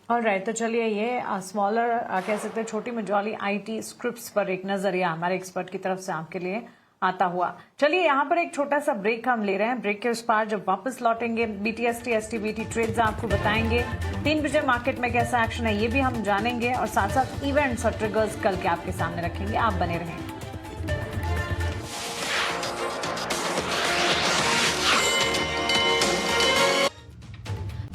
ऑलराइट, तो चलिए ये स्मॉलर कह सकते हैं छोटी मझोली आईटी स्क्रिप्ट्स पर एक नजरिया हमारे एक्सपर्ट की तरफ से आपके लिए आता हुआ। चलिए यहाँ पर एक छोटा सा ब्रेक हम ले रहे हैं। ब्रेक के उस पार जब वापस लौटेंगे BTST STBT ट्रेड्स आपको बताएंगे। 3 बजे मार्केट में कैसा एक्शन है ये भी हम जानेंगे और साथ साथ इवेंट्स और ट्रिगर्स कल के आपके सामने रखेंगे। आप बने रहें।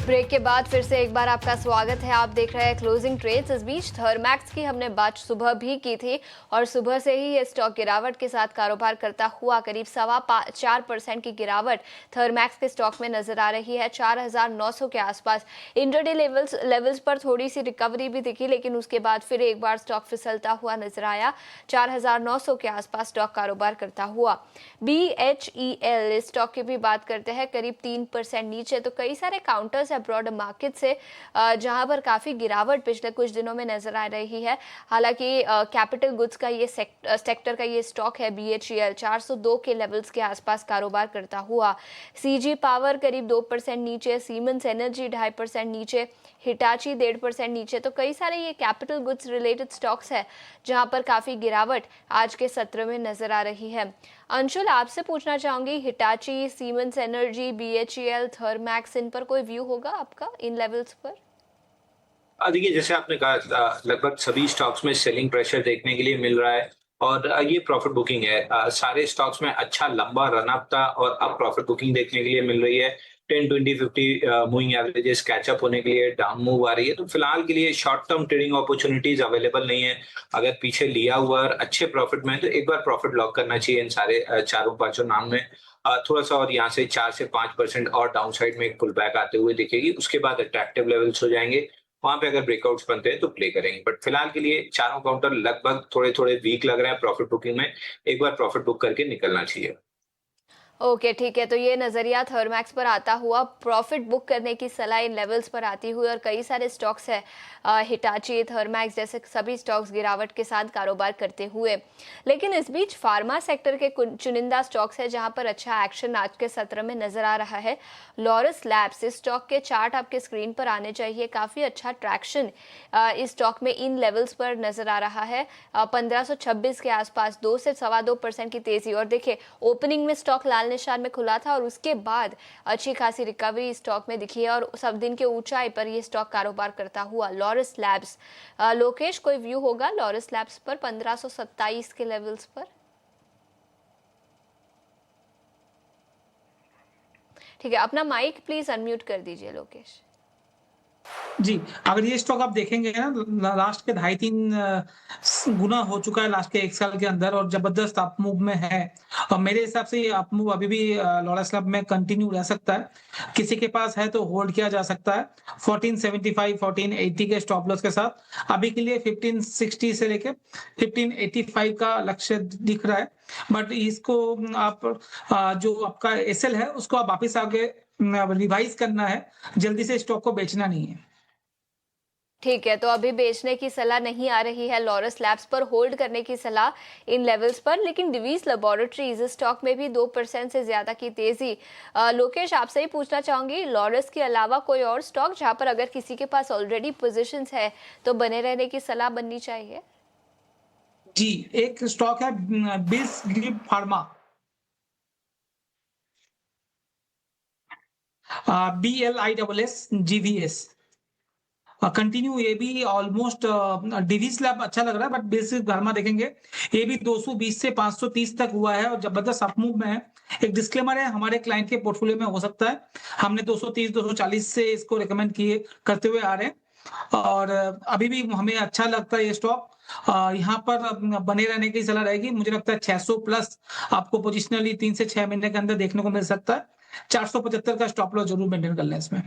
ब्रेक के बाद फिर से एक बार आपका स्वागत है। आप देख रहे हैं क्लोजिंग ट्रेड्स। इस बीच थर्मैक्स की हमने बात सुबह भी की थी और सुबह से ही ये स्टॉक गिरावट के साथ कारोबार करता हुआ करीब 4.25% की गिरावट थर्मैक्स के स्टॉक में नजर आ रही है। 4,900 के आसपास इंट्राडे लेवल्स पर थोड़ी सी रिकवरी भी दिखी, लेकिन उसके बाद फिर एक बार स्टॉक फिसलता हुआ नजर आया। 4,900 के आसपास स्टॉक कारोबार करता हुआ। BHEL स्टॉक की भी बात करते हैं, करीब 3% नीचे। तो कई सारे काउंटर्स ब्रॉड मार्केट से जहां पर काफी गिरावट पिछले कुछ दिनों में नजर आ रही है। हालांकि कैपिटल गुड्स का ये सेक्टर का ये स्टॉक है BHEL 402 के लेवल्स के आसपास कारोबार करता हुआ। CG पावर करीब 2% नीचे, सीमेंस एनर्जी 2.5% नीचे, हिटाची 1.5% नीचे। तो कई सारे ये कैपिटल गुड्स रिलेटेड स्टॉक्स है जहां पर काफी गिरावट आज के सत्र में नजर आ रही है। अंशुल, आपसे पूछना चाहूंगी, Hitachi, Siemens energy, BHEL, Thermax, इन पर कोई व्यू होगा आपका इन लेवल्स पर? देखिए, जैसे आपने कहा लगभग सभी स्टॉक्स में सेलिंग प्रेशर देखने के लिए मिल रहा है और ये प्रॉफिट बुकिंग है। सारे स्टॉक्स में अच्छा लंबा रनअप था और अब प्रॉफिट बुकिंग देखने के लिए मिल रही है। 10, 20, 50 मूविंग एवरेजेस कैचअप होने के लिए डाउन मूव आ रही है। तो फिलहाल के लिए short term trading opportunities available नहीं है। अगर पीछे लिया हुआ और अच्छे प्रॉफिट में है तो एक बार प्रॉफिट लॉक करना चाहिए इन सारे 4-5 नाम में। थोड़ा सा और यहाँ से 4 से 5% और डाउन साइड में एक पुल बैक आते हुए दिखेगी। उसके बाद अट्रैक्टिव लेवल्स हो जाएंगे, वहां पे अगर ब्रेकआउट्स बनते हैं तो प्ले करेंगे। बट फिलहाल के लिए चारों काउंटर लगभग थोड़े थोड़े वीक लग रहे हैं प्रॉफिट बुकिंग में। एक बार प्रॉफिट बुक करके निकलना चाहिए। ओके, ठीक है। तो ये नज़रिया थर्मैक्स पर आता हुआ, प्रॉफिट बुक करने की सलाह इन लेवल्स पर आती हुई, और कई सारे स्टॉक्स है हिटाची, थर्मैक्स जैसे सभी स्टॉक्स गिरावट के साथ कारोबार करते हुए। लेकिन इस बीच फार्मा सेक्टर के चुनिंदा स्टॉक्स है जहां पर अच्छा एक्शन आज के सत्र में नजर आ रहा है। लॉरस लैब्स, इस स्टॉक के चार्ट आपके स्क्रीन पर आने चाहिए। काफ़ी अच्छा ट्रैक्शन इस स्टॉक में इन लेवल्स पर नजर आ रहा है। 1526 के आसपास 2 से 2.25% की तेजी। और देखिए, ओपनिंग में स्टॉक लाल निशान में खुला था और उसके बाद अच्छी खासी रिकवरी स्टॉक में दिखी है और सब दिन के ऊंचाई पर ये स्टॉक कारोबार करता हुआ। लॉरस लैब्स, लोकेश कोई व्यू होगा लॉरस लैब्स पर 1527 के लेवल्स पर? ठीक है, अपना माइक प्लीज अनम्यूट कर दीजिए लोकेश जी। अगर ये स्टॉक आप देखेंगे ना, लास्ट के 2.5-3 गुना हो चुका है लास्ट के 1 साल के अंदर और जबरदस्त अप मूव में है। और मेरे हिसाब से ये अप मूव अभी भी लॉरस लैब में कंटिन्यू रह सकता है। किसी के पास है तो होल्ड किया जा सकता है 1475 1480 के स्टॉप लॉस के साथ। अभी के लिए 1560 से लेके 1585 का लक्ष्य दिख रहा है। बट इसको आप जो आपका एसएल है उसको आप वापिस आगे रिवाइज करना है, जल्दी से स्टॉक को बेचना नहीं है। ठीक है, तो अभी बेचने की सलाह नहीं आ रही है लॉरस लैब्स पर, होल्ड करने की सलाह इन लेवल्स पर। लेकिन डिवीज लेबोरेटरीज स्टॉक में भी 2% से ज्यादा की तेजी। लोकेश, आपसे ही पूछना चाहूंगी, लॉरस के अलावा कोई और स्टॉक जहां पर अगर किसी के पास ऑलरेडी पोजीशंस है तो बने रहने की सलाह बननी चाहिए? जी, एक स्टॉक है bills grip pharma, BLISS continue. ये भी ऑलमोस्ट डिवीज लैब अच्छा लग रहा है, बट बेसिक फार्मा देखेंगे ये भी 220 से 530 तक हुआ है और जबरदस्त अपमूव में है। एक डिस्क्लेमर है, हमारे क्लाइंट के पोर्टफोलियो में हो सकता है, हमने 230 240 से इसको रिकमेंड किए करते हुए आ रहे हैं और अभी भी हमें अच्छा लगता है ये स्टॉक। यहाँ पर बने रहने की सलाह रहेगी। मुझे लगता है 600 प्लस आपको पोजिशनली 3 से 6 महीने के अंदर देखने को मिल सकता है। 475 का स्टॉप लॉस जरूर मेंटेन कर लें इसमें।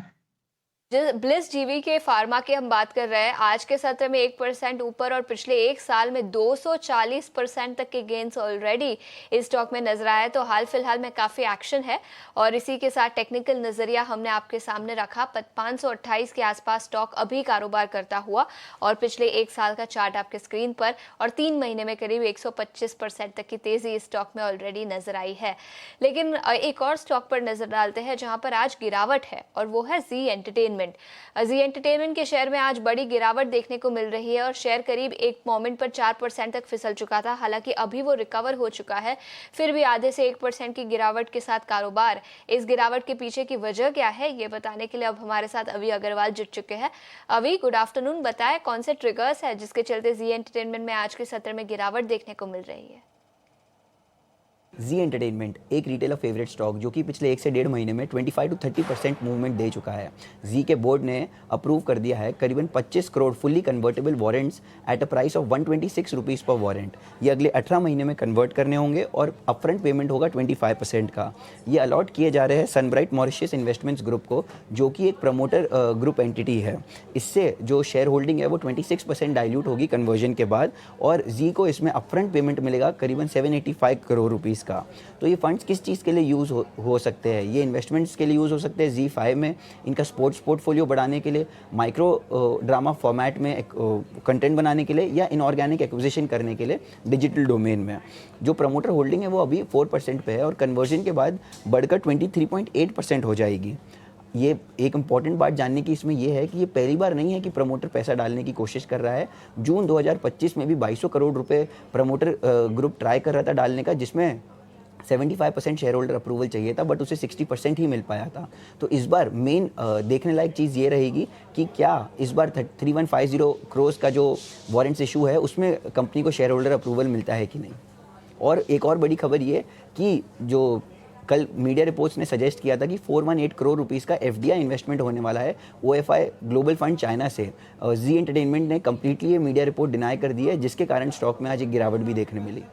ब्लिस जीवी के फार्मा की हम बात कर रहे हैं, आज के सत्र में 1% ऊपर और पिछले एक साल में 240% तक के गेन्स ऑलरेडी इस स्टॉक में नजर आए। तो हाल फिलहाल में काफ़ी एक्शन है और इसी के साथ टेक्निकल नज़रिया हमने आपके सामने रखा। 528 के आसपास स्टॉक अभी कारोबार करता हुआ और पिछले एक साल का चार्ट आपके स्क्रीन पर और 3 महीने में करीब 125% तक की तेज़ी इस स्टॉक में ऑलरेडी नजर आई है। लेकिन एक और स्टॉक पर नजर डालते हैं जहां पर आज गिरावट है और वो है जी एंटरटेनमेंट। जी एंटरटेनमेंट के शेयर में आज बड़ी गिरावट देखने को मिल रही है और शेयर करीब एक मोमेंट पर 4% तक फिसल चुका था। हालांकि अभी वो रिकवर हो चुका है, फिर भी आधे से 1% की गिरावट के साथ कारोबार। इस गिरावट के पीछे की वजह क्या है, ये बताने के लिए अब हमारे साथ अवी अग्रवाल जुड़ चुके हैं। अवी, गुड आफ्टरनून। बताएं कौन से ट्रिगर्स है जिसके चलते जी एंटरटेनमेंट में आज के सत्र में गिरावट देखने को मिल रही है? जी एंटरटेनमेंट एक रिटेलर फेवरेट स्टॉक जो कि पिछले 1 से 1.5 महीने में 25 to 30% मूवमेंट दे चुका है। जी के बोर्ड ने अप्रूव कर दिया है करीबन 25 crore fully convertible warrants at a price of 126 rupees पर वारंट। ये अगले 18 महीने में कन्वर्ट करने होंगे और अपफ्रंट पेमेंट होगा 25% का। ये अलॉट किए जा रहे हैं सनब्राइट मॉरिशस इन्वेस्टमेंट्स ग्रुप को, जो कि एक प्रमोटर ग्रुप एंटिटी है। इससे जो शेयर होल्डिंग है वो 26% डाइल्यूट होगी कन्वर्जन के बाद और जी को इसमें अपफ्रंट पेमेंट मिलेगा करीबन 785 करोड़ रुपीज़ का। तो ये फंड्स किस चीज़ के लिए यूज़ हो सकते हैं? ये इन्वेस्टमेंट्स के लिए यूज़ हो सकते हैं Z5 में, इनका स्पोर्ट्स पोर्टफोलियो बढ़ाने के लिए, माइक्रो ड्रामा फॉर्मेट में कंटेंट बनाने के लिए या इनऑर्गेनिक एक्विजिशन करने के लिए डिजिटल डोमेन में। जो प्रमोटर होल्डिंग है वो अभी 4% पे है और कन्वर्जन के बाद बढ़कर 23.8% हो जाएगी। ये एक इम्पॉर्टेंट बात जानने की इसमें ये है कि ये पहली बार नहीं है कि प्रमोटर पैसा डालने की कोशिश कर रहा है। जून 2025 में भी 2200 करोड़ रुपए प्रमोटर ग्रुप ट्राई कर रहा था डालने का, जिसमें 75% शेयर होल्डर अप्रूवल चाहिए था, बट उसे 60% ही मिल पाया था। तो इस बार मेन देखने लायक चीज़ ये रहेगी कि क्या इस बार 3150 करोड़ का जो वारंट्स इशू है उसमें कंपनी को शेयर होल्डर अप्रूवल मिलता है कि नहीं। और एक और बड़ी खबर ये कि जो कल मीडिया रिपोर्ट्स ने सजेस्ट किया था कि 418 करोड़ रुपीस का FDI इन्वेस्टमेंट होने वाला है OFI ग्लोबल फंड चाइना से। जी एंटरटेनमेंट ने कंप्लीटली ये मीडिया रिपोर्ट डिनाई कर दी है, जिसके कारण स्टॉक में आज एक गिरावट भी देखने मिली।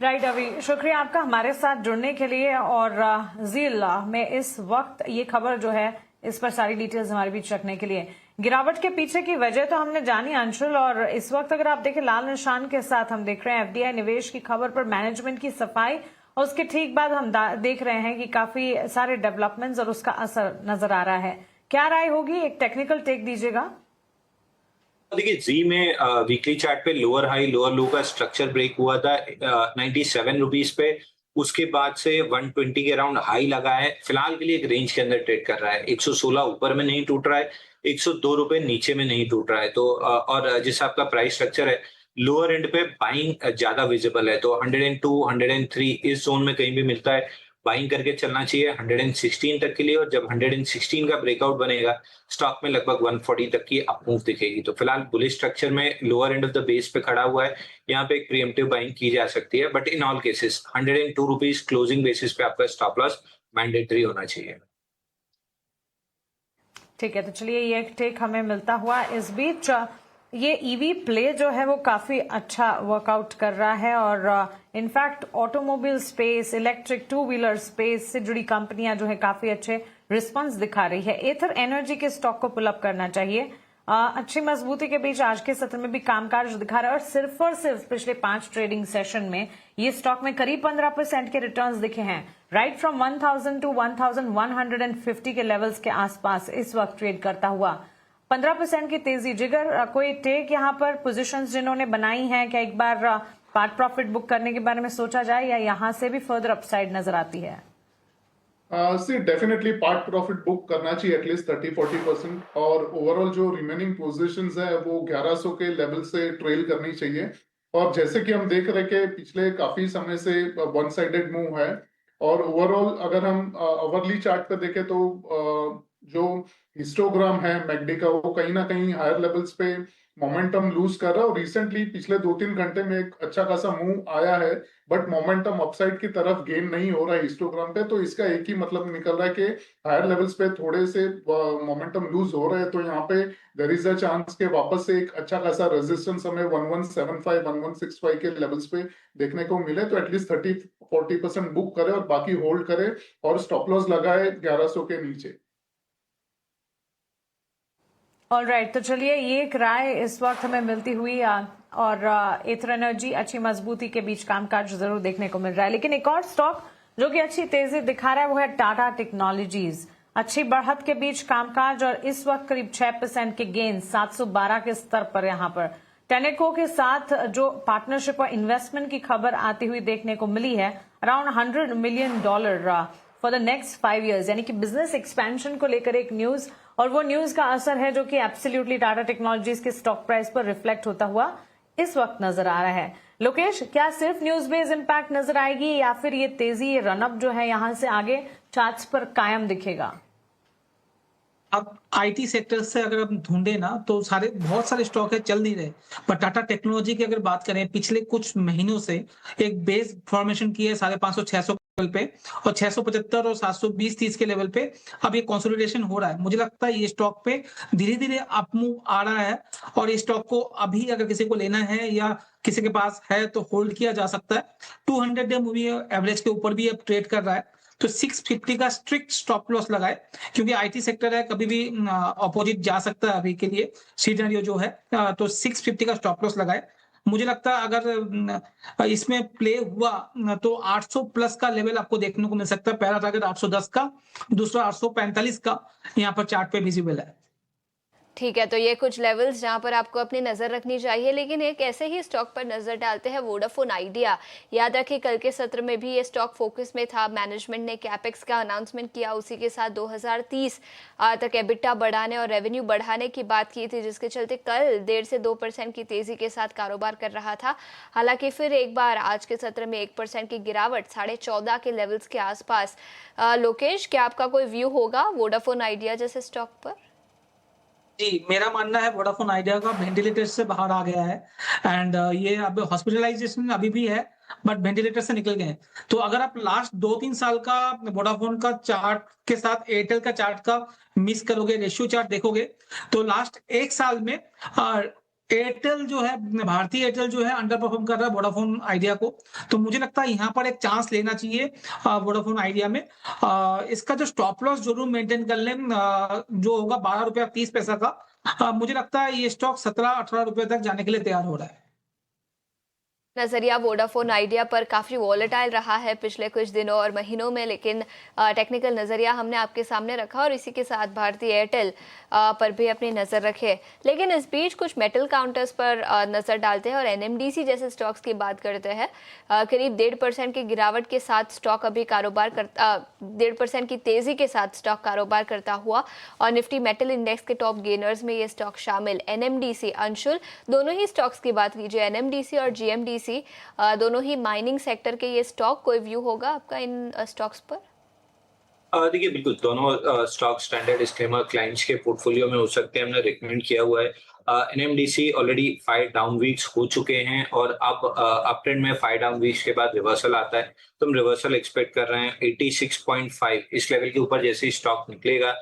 राइट अभी, शुक्रिया आपका हमारे साथ जुड़ने के लिए। और जील में इस वक्त ये खबर जो है इस पर सारी डिटेल्स हमारे बीच रखने के लिए। गिरावट के पीछे की वजह तो हमने जानी अंशुल, और इस वक्त अगर आप देखें लाल निशान के साथ हम देख रहे हैं FDI निवेश की खबर पर मैनेजमेंट की सफाई, और उसके ठीक बाद हम देख रहे हैं कि काफी सारे डेवलपमेंट्स और उसका असर नजर आ रहा है। क्या राय होगी, एक टेक्निकल टेक दीजिएगा। देखिए, जी में वीकली चार्ट पे लोअर हाई लोअर लो का स्ट्रक्चर ब्रेक हुआ था 97 रुपीज पे। उसके बाद से 120 के अराउंड हाई लगा है। फिलहाल के लिए एक रेंज के अंदर ट्रेड कर रहा है। 116 ऊपर में नहीं टूट रहा है, 102 रुपए नीचे में नहीं टूट रहा है। तो और जिस आपका प्राइस स्ट्रक्चर है, लोअर एंड पे बाइंग ज्यादा विजिबल है। तो 102 103 इस जोन में कहीं भी मिलता है, बाइंग करके चलना चाहिए 116 तक के लिए। और जब 116 का ब्रेकआउट बनेगा, स्टॉक में लगभग 140 तक की अप मूव दिखेगी। तो फिलहाल बुलिश स्ट्रक्चर में lower end of the base पे खड़ा हुआ है, यहाँ पे एक प्रीएम्प्टिव बाइंग की जा सकती है। But in all cases 102 rupees closing basis पे आपका स्टॉप लॉस मैंडेटरी होना चाहिए। ठीक है, तो चलिए ये एक टेक हमें मिलता हुआ। इस बीच ये ईवी प्ले जो है वो काफी अच्छा वर्कआउट कर रहा है, और in fact automobile space, electric two wheeler space से जुड़ी कंपनियां जो है काफी अच्छे रिस्पांस दिखा रही है। एथर एनर्जी के स्टॉक को पुल अप करना चाहिए। अच्छी मजबूती के बीच आज के सत्र में भी कामकाज दिखा रहा है, और सिर्फ पिछले 5 ट्रेडिंग सेशन में ये स्टॉक में करीब 15% के रिटर्न्स दिखे हैं। राइट फ्रॉम 1000 टू 1150 के लेवल्स के आसपास इस वक्त ट्रेड करता हुआ 15% की तेजी। जिगर, कोई टेक यहाँ पर पोजीशंस जिन्होंने बनाई हैं, क्या एक बार पार्ट प्रॉफिट बुक करने के बारे में सोचा जाए, या यहाँ से भी फर्दर अपसाइड नजर आती है? डेफिनेटली पार्ट प्रॉफिट बुक करना चाहिए एटलीस्ट 30-40%, और ओवरऑल जो रिमेनिंग पोजीशंस है वो 1100 के लेवल से ट्रेल करनी चाहिए। और जैसे कि हम देख रहे कि पिछले काफी समय से वन साइडेड मूव है, और ओवरऑल अगर हम अवरली चार्ट पे देखें तो जो हिस्टोग्राम है मैकडी का, वो कहीं ना कहीं हायर लेवल्स पे मोमेंटम लूज कर रहा है और रिसेंटली पिछले 2-3 घंटे में एक अच्छा खासा मूव आया है, बट मोमेंटम अपसाइड की तरफ गेन नहीं हो रहा है हिस्टोग्राम पे। तो इसका एक ही मतलब निकल रहा है कि हायर लेवल्स पे थोड़े से मोमेंटम लूज हो रहे हैं, तो यहाँ पे देयर इज अ चांस के वापस से एक अच्छा खासा रेजिस्टेंस हमें 1175 1165 के लेवल्स पे देखने को मिले। तो एटलीस्ट 30-40% बुक करे और बाकी होल्ड करे और स्टॉप लॉस लगाए 1100 के नीचे। ऑलराइट, तो चलिए ये एक राय इस वक्त हमें मिलती हुई और एथर एनर्जी अच्छी मजबूती के बीच कामकाज जरूर देखने को मिल रहा है। लेकिन एक और स्टॉक जो कि अच्छी तेजी दिखा रहा है वो है टाटा टेक्नोलॉजीज। अच्छी बढ़त के बीच कामकाज और इस वक्त करीब 6% के गेन 712 के स्तर पर। यहाँ पर टेनेको के साथ जो पार्टनरशिप और इन्वेस्टमेंट की खबर आती हुई देखने को मिली है, around $100 million for the next 5 years, यानी कि बिजनेस एक्सपेंशन को लेकर एक न्यूज, और वो न्यूज का असर है जो कि एब्सोल्युटली टाटा टेक्नोलॉजीज के स्टॉक प्राइस पर रिफ्लेक्ट होता हुआ इस वक्त नजर आ रहा है। लोकेश, क्या सिर्फ न्यूज बेस्ड इंपैक्ट नजर आएगी या फिर ये तेजी, ये रनअप जो है यहां से आगे चार्ट्स पर कायम दिखेगा? अब आईटी सेक्टर से अगर हम ढूंढे ना तो बहुत सारे स्टॉक है चल नहीं रहे, पर टाटा टेक्नोलॉजी की अगर बात करें पिछले कुछ महीनों से एक बेस फॉर्मेशन की है 550-600 लेवल पे, और 675 और 720-30 के लेवल पे अब ये कंसोलिडेशन हो रहा है। मुझे लगता है ये स्टॉक पे धीरे धीरे अपमूव आ रहा है, और ये स्टॉक को अभी अगर किसी को लेना है या किसी के पास है तो होल्ड किया जा सकता है। 200 डे मूवी एवरेज के ऊपर भी अब ट्रेड कर रहा है, तो 650 का स्ट्रिक्ट स्टॉप लॉस लगाए, क्योंकि आईटी सेक्टर है, कभी भी अपोजिट जा सकता है अभी के लिए सिनेरियो जो है। तो 650 का स्टॉप लॉस लगाए। मुझे लगता है अगर इसमें प्ले हुआ तो 800 प्लस का लेवल आपको देखने को मिल सकता है। पहला टारगेट 810 का, दूसरा 845 का यहाँ पर चार्ट पे विजिबल है। ठीक है, तो ये कुछ लेवल्स जहां पर आपको अपनी नज़र रखनी चाहिए। लेकिन एक ऐसे ही स्टॉक पर नज़र डालते हैं, वोडाफोन आइडिया। याद रखिए कल के सत्र में भी ये स्टॉक फोकस में था। मैनेजमेंट ने कैपेक्स का अनाउंसमेंट किया, उसी के साथ 2030 तक एबिटा बढ़ाने और रेवेन्यू बढ़ाने की बात की थी, जिसके चलते कल 1.5 से 2% की तेजी के साथ कारोबार कर रहा था। हालांकि फिर एक बार आज के सत्र में 1% की गिरावट 14.5 के लेवल्स के आसपास। लोकेश, क्या आपका कोई व्यू होगा वोडाफोन आइडिया जैसे स्टॉक पर? जी, मेरा मानना है वोडाफोन आइडिया का वेंटिलेटर से बाहर आ गया है, एंड ये अब हॉस्पिटलाइजेशन अभी भी है, बट वेंटिलेटर से निकल गए हैं। तो अगर आप लास्ट 2-3 साल का वोडाफोन का चार्ट के साथ एयरटेल का चार्ट का मिस करोगे, रेशियो चार्ट देखोगे, तो लास्ट 1 साल में एयरटेल जो है, भारतीय एयरटेल जो है अंडर परफॉर्म कर रहा है वोडाफोन आइडिया को। तो मुझे लगता है यहाँ पर एक चांस लेना चाहिए वोडाफोन आइडिया में। इसका जो स्टॉप लॉस जरूर मेंटेन कर लें, जो होगा 12 रुपया 30 पैसा का। मुझे लगता है ये स्टॉक 17-18 रुपए तक जाने के लिए तैयार हो रहा है। नजरिया वोडाफोन आइडिया पर काफ़ी वॉलेटाइल रहा है पिछले कुछ दिनों और महीनों में, लेकिन टेक्निकल नज़रिया हमने आपके सामने रखा और इसी के साथ भारतीय एयरटेल पर भी अपनी नज़र रखे। लेकिन इस बीच कुछ मेटल काउंटर्स पर नज़र डालते हैं और एनएमडीसी जैसे स्टॉक्स की बात करते हैं। करीब 1.5% की गिरावट के साथ स्टॉक अभी कारोबार करता, 1.5% की तेज़ी के साथ स्टॉक कारोबार करता हुआ, और निफ्टी मेटल इंडेक्स के टॉप गेनर्स में ये स्टॉक शामिल। एनएमडीसी, अंशुल, दोनों ही स्टॉक्स की बात कीजिए, एनएमडीसी और जीएमडीसी दोनों ही माइनिंग सेक्टर के ये स्टॉक, कोई व्यू होगा आपका इन स्टॉक्स पर? देखिए बिल्कुल दोनों स्टॉक स्टैंडर्ड डिस्क्लेमर क्लाइंट्स के पोर्टफोलियो में हो सकते हैं, हमने रिकमेंड किया हुआ है। एनएमडीसी ऑलरेडी 5 डाउन वीक्स हो चुके हैं और अब अप ट्रेंड में 5 डाउन वीक्स के बाद रिवर्सल आता है, तो हम रिवर्सल एक्सपेक्ट कर रहे हैं 86.5 इस लेवल के ऊपर। जैसे ही स्टॉक निकलेगा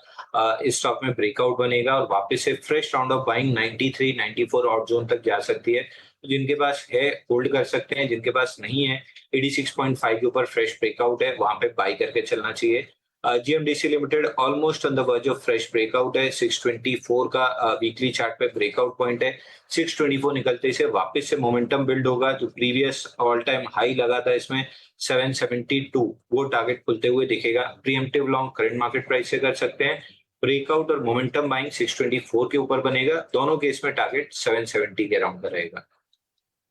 इस स्टॉक में ब्रेकआउट बनेगा और वापस से fresh round of buying 93-94 out zone तक जा सकती है। तो जिनके पास है होल्ड कर सकते हैं, जिनके पास नहीं है 86.5 के ऊपर फ्रेश ब्रेकआउट है, वहां पे बाई करके चलना चाहिए। GMDC limited almost on the verge of fresh breakout है। 624 का वीकली चार्ट पे ब्रेकआउट पॉइंट है। 624 निकलते से वापस से मोमेंटम बिल्ड होगा। जो प्रीवियस ऑल टाइम हाई लगा था इसमें 772, वो टारगेट खुलते हुए दिखेगा। Pre-emptive long current market price से कर सकते हैं। ब्रेकआउट और मोमेंटम बाइंग 624 के ऊपर बनेगा। दोनों केस में टारगेट 770 के अराउंड का रहेगा।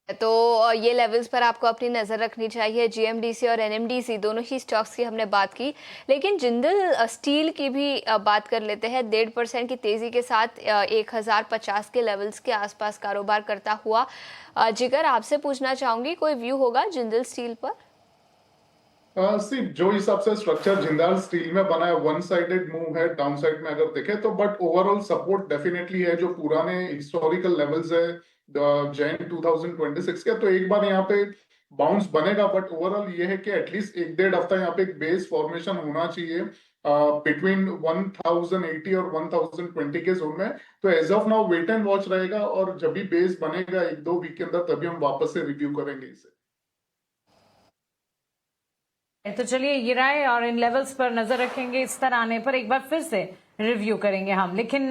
तो ये लेवल्स पर आपको अपनी नज़र रखनी चाहिए। जीएमडीसी और एनएमडीसी दोनों ही स्टॉक्स की हमने बात की, लेकिन जिंदल स्टील की भी बात कर लेते हैं। 1.5% की तेज़ी के साथ 1050 के लेवल्स के आसपास कारोबार करता हुआ। जिगर, आपसे पूछना चाहूँगी, कोई व्यू होगा जिंदल स्टील पर? सिर्फ जो हिसाब से स्ट्रक्चर जिंदाल स्टील में बना है, वन साइडेड मूव है डाउन साइड में अगर देखे तो, बट ओवरऑल सपोर्ट डेफिनेटली है जो पुराने हिस्टोरिकल लेवल्स है जैन 2026 के, तो एक बार यहाँ पे बाउंस बनेगा, बट ओवरऑल ये है कि एटलीस्ट 1-1.5 हफ्ता यहाँ पे एक बेस फॉर्मेशन होना चाहिए बिटवीन 1080 और 1020 के जोन में। तो as of now wait and watch रहेगा, और जब भी बेस बनेगा 1-2 वीक के अंदर तभी हम वापस से रिव्यू करेंगे इसे। तो चलिए ये राय और इन लेवल्स पर नजर रखेंगे, इस तरह आने पर एक बार फिर से रिव्यू करेंगे हम। लेकिन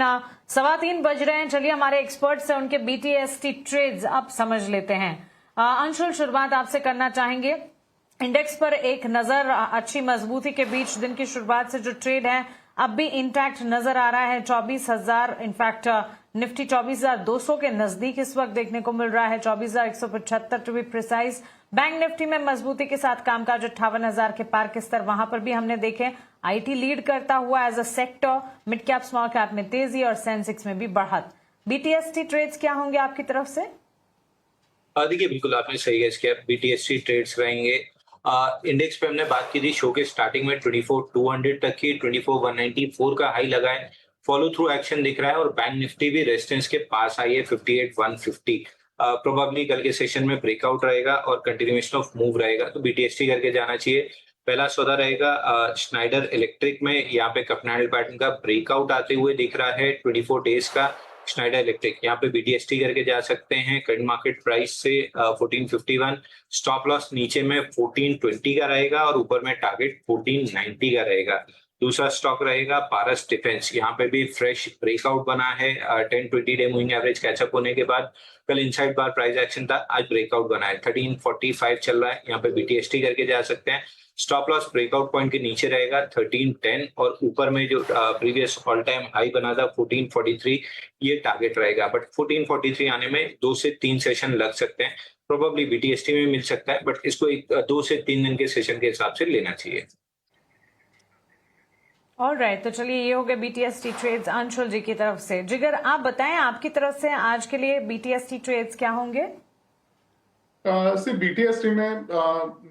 3:15 बज रहे हैं, चलिए हमारे एक्सपर्ट्स हैं उनके BTST ट्रेड्स अब समझ लेते हैं। अंशुल, शुरुआत आपसे करना चाहेंगे। इंडेक्स पर एक नजर, अच्छी मजबूती के बीच दिन की शुरुआत से जो ट्रेड है अब भी इंटैक्ट नजर आ रहा है। 24,000 इनफैक्ट निफ्टी 24,200 के नजदीक इस वक्त देखने को मिल रहा है, 24,175 to be precise. Bank Nifty में मजबूती के साथ कामकाज 58,000 के पार के स्तर वहां पर भी हमने देखे। IT लीड करता हुआ as a sector, mid cap small cap में तेजी और सेंसेक्स में भी बढ़त। BTST ट्रेड्स क्या होंगे आपकी तरफ से? देखिए बिल्कुल आपने सही गेस किया, BTST ट्रेड्स रहेंगे। इंडेक्स पे हमने बात की थी शो के स्टार्टिंग में 24,200 तक की, 24,194 का हाई लगा है, फॉलो थ्रू एक्शन दिख रहा है, और बैंक निफ्टी भी रेजिस्टेंस के पास आई है 58,150। प्रोबेबली कल के सेशन में ब्रेकआउट रहेगा और कंटिन्यूएशन ऑफ मूव रहेगा, तो BTST करके जाना चाहिए। पहला सौदा रहेगा स्नाइडर इलेक्ट्रिक में, यहाँ पे कपनैंडल पैटर्न का ब्रेकआउट आते हुए दिख रहा है 24 डेज का। स्नाइडर इलेक्ट्रिक यहाँ पे BTST करके जा सकते हैं। करंट मार्केट प्राइस से 1451, स्टॉप लॉस नीचे में 1420 का रहेगा और ऊपर में टारगेट 1490 का रहेगा। दूसरा स्टॉक रहेगा पारस डिफेंस, यहाँ पे भी फ्रेश ब्रेकआउट बना है 10-20 डे मूविंग एवरेज कैचअप होने के बाद। कल इनसाइड बार प्राइस एक्शन था, आज ब्रेकआउट बना है 1345 चल रहा है, यहाँ पे BTST करके जा सकते हैं। स्टॉप लॉस ब्रेकआउट पॉइंट के नीचे रहेगा 1310 और ऊपर में जो प्रीवियस ऑल टाइम हाई बना था 1443, ये टारगेट रहेगा। बट 1443 आने में 2 से 3 सेशन लग सकते हैं, प्रोबेबली BTST में मिल सकता है, बट इसको 2 से 3 दिन के सेशन के हिसाब से लेना चाहिए। ऑलराइट, तो चलिए ये हो गए BTST ट्रेड्स अंशुल जी की तरफ से। जिगर, आप बताएं आपकी तरफ से आज के लिए BTST ट्रेड्स क्या होंगे? सिर्फ BTST में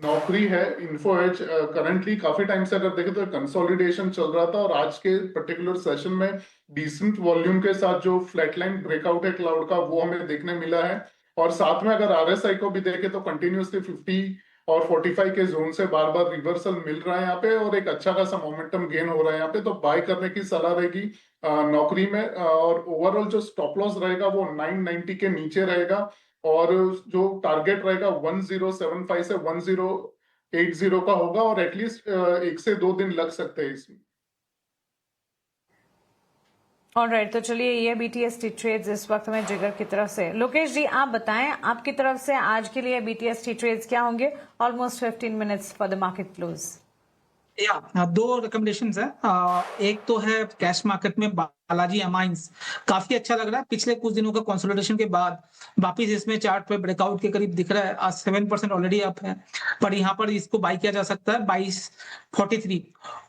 नौकरी है, इन्फो एज करंटली काफी टाइम से अगर देखें तो कंसोलिडेशन चल रहा था, और आज के पर्टिकुलर सेशन में डिसेंट वॉल्यूम के साथ जो फ्लैटलाइन ब्रेकआउट है क्लाउड का वो हमें देखने मिला है। और साथ में अगर RSI को भी देखें तो कंटिन्यूसली 50 और 45 के जोन से बार बार रिवर्सल मिल रहा है यहाँ पे, और एक अच्छा खासा मोमेंटम गेन हो रहा है यहाँ पे, तो बाय करने की सलाह रहेगी नौकरी में। और ओवरऑल जो स्टॉप लॉस रहेगा वो 990 के नीचे रहेगा, और जो टारगेट रहेगा 1075 से 1080 का होगा, और एटलीस्ट 1 से 2 दिन लग सकते हैं इसमें। ऑलराइट, तो चलिए ये BTST ट्रेड्स इस वक्त में जिगर की तरफ से। लोकेश जी, आप बताएं आपकी तरफ से आज के लिए BTST ट्रेड्स क्या होंगे? Almost 15 minutes for the market close. या 2 रिकमेंडेशंस है। एक तो है कैश मार्केट में बालाजी अमाइंस, काफी अच्छा लग रहा है, पिछले कुछ दिनों का कंसोलिडेशन के बाद वापिस इसमें चार्ट पे ब्रेकआउट के करीब दिख रहा है। आज 7% ऑलरेडी अप है, पर यहाँ पर इसको बाई किया जा सकता है 2243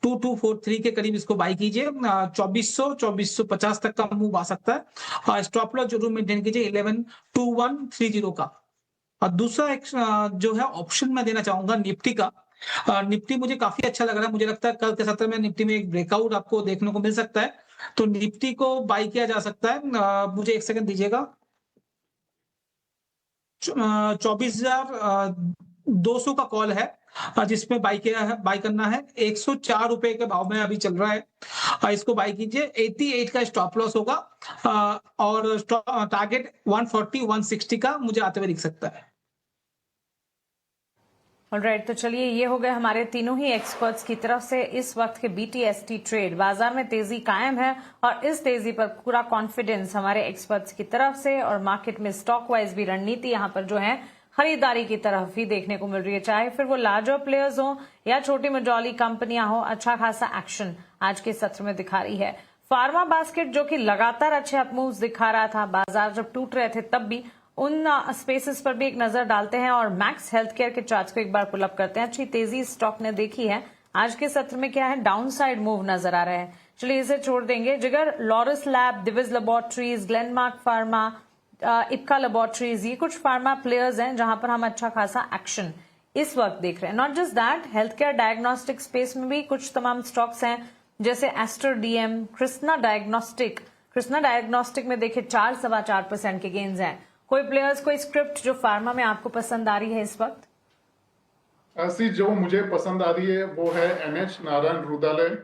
2243 के करीब इसको बाई कीजिए। 2400-2450 तक का मूव आ सकता है, और स्टॉप लॉस जरूर मेंटेन कीजिए 112130 का। और दूसरा एक जो है ऑप्शन मैं देना चाहूंगा निफ्टी का। निफ्टी मुझे काफी अच्छा लग रहा है, मुझे लगता है कल के सत्र में निफ्टी में एक ब्रेकआउट आपको देखने को मिल सकता है, तो निफ्टी को बाई किया जा सकता है। मुझे 1 सेकंड दीजिएगा। 24,200 का कॉल है जिसमें बाई करना है। 104 रुपए के भाव में अभी चल रहा है, इसको बाई कीजिए। 88 का स्टॉप लॉस होगा, और टारगेट 140-160 का मुझे आते हुए दिख सकता है। ऑलराइट, तो चलिए ये हो गए हमारे तीनों ही एक्सपर्ट्स की तरफ से इस वक्त के BTST ट्रेड। बाजार में तेजी कायम है, और इस तेजी पर पूरा कॉन्फिडेंस हमारे एक्सपर्ट्स की तरफ से, और मार्केट में स्टॉक वाइज भी रणनीति यहाँ पर जो है खरीदारी की तरफ ही देखने को मिल रही है, चाहे फिर वो लार्जर प्लेयर्स हो या छोटी मझोली कंपनियां हो। अच्छा खासा एक्शन आज के सत्र में दिखा रही है। फार्मा बास्केट जो कि लगातार अच्छे अपमूव्स दिखा रहा था, बाजार जब टूट रहे थे तब भी, उन स्पेसेस पर भी एक नजर डालते हैं, और मैक्स हेल्थ केयर के चार्ट्स को एक बार पुल अप करते हैं। अच्छी तेजी स्टॉक ने देखी है। आज के सत्र में क्या है, डाउन साइड मूव नजर आ रहे हैं। चलिए इसे छोड़ देंगे। जिगर, Laurus lab, Divij laboratories, Glenmark pharma, Ipca laboratories, ये कुछ फार्मा प्लेयर्स हैं जहां पर हम अच्छा खासा एक्शन इस वक्त देख रहे हैं? Not just that, health care diagnostic space में भी कुछ तमाम स्टॉक्स हैं, जैसे एस्टर डीएम, कृष्णा डायग्नोस्टिक में देखिए 4.25% के गेन्स हैं। कोई प्लेयर्स, कोई स्क्रिप्ट जो फार्मा में आपको पसंद आ रही है इस वक्त? ऐसी जो मुझे पसंद आ रही है वो है NH नारायण हृदयालय।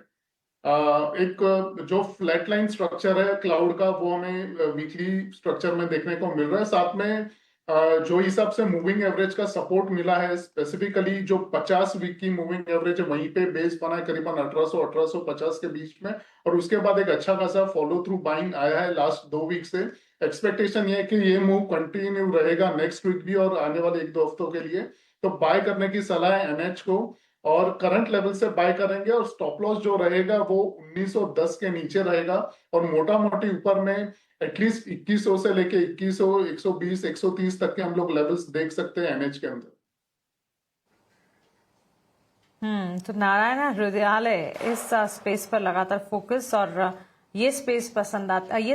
एक जो फ्लैट लाइन स्ट्रक्चर है क्लाउड का, वो हमें वीकली स्ट्रक्चर में देखने को मिल रहा है। साथ में जो हिसाब से मूविंग एवरेज का सपोर्ट मिला है, स्पेसिफिकली जो 50 वीक की मूविंग एवरेज है वहीं पे बेस बना है करीबन 1800-1850 के बीच में, और उसके बाद एक अच्छा खासा फॉलो थ्रू बाइंग आया है लास्ट 2 वीक से। एक्सपेक्टेशन ये है कि ये मूव कंटिन्यू रहेगा नेक्स्ट वीक भी और आने वाले 1-2 हफ्तों के लिए। तो बाय करने की सलाह है NH को, और करंट लेवल से बाय करेंगे, और स्टॉप लॉस जो रहेगा वो 1910 के नीचे रहेगा, और मोटा मोटी ऊपर में एटलीस्ट 2100 से लेके 2100, 120, 130 तक के हम लोग लेवल्स देख सकते हैं NH के अंदर। तो नारायण हृदयालय इस स्पेस पर लगातार फोकस, और ये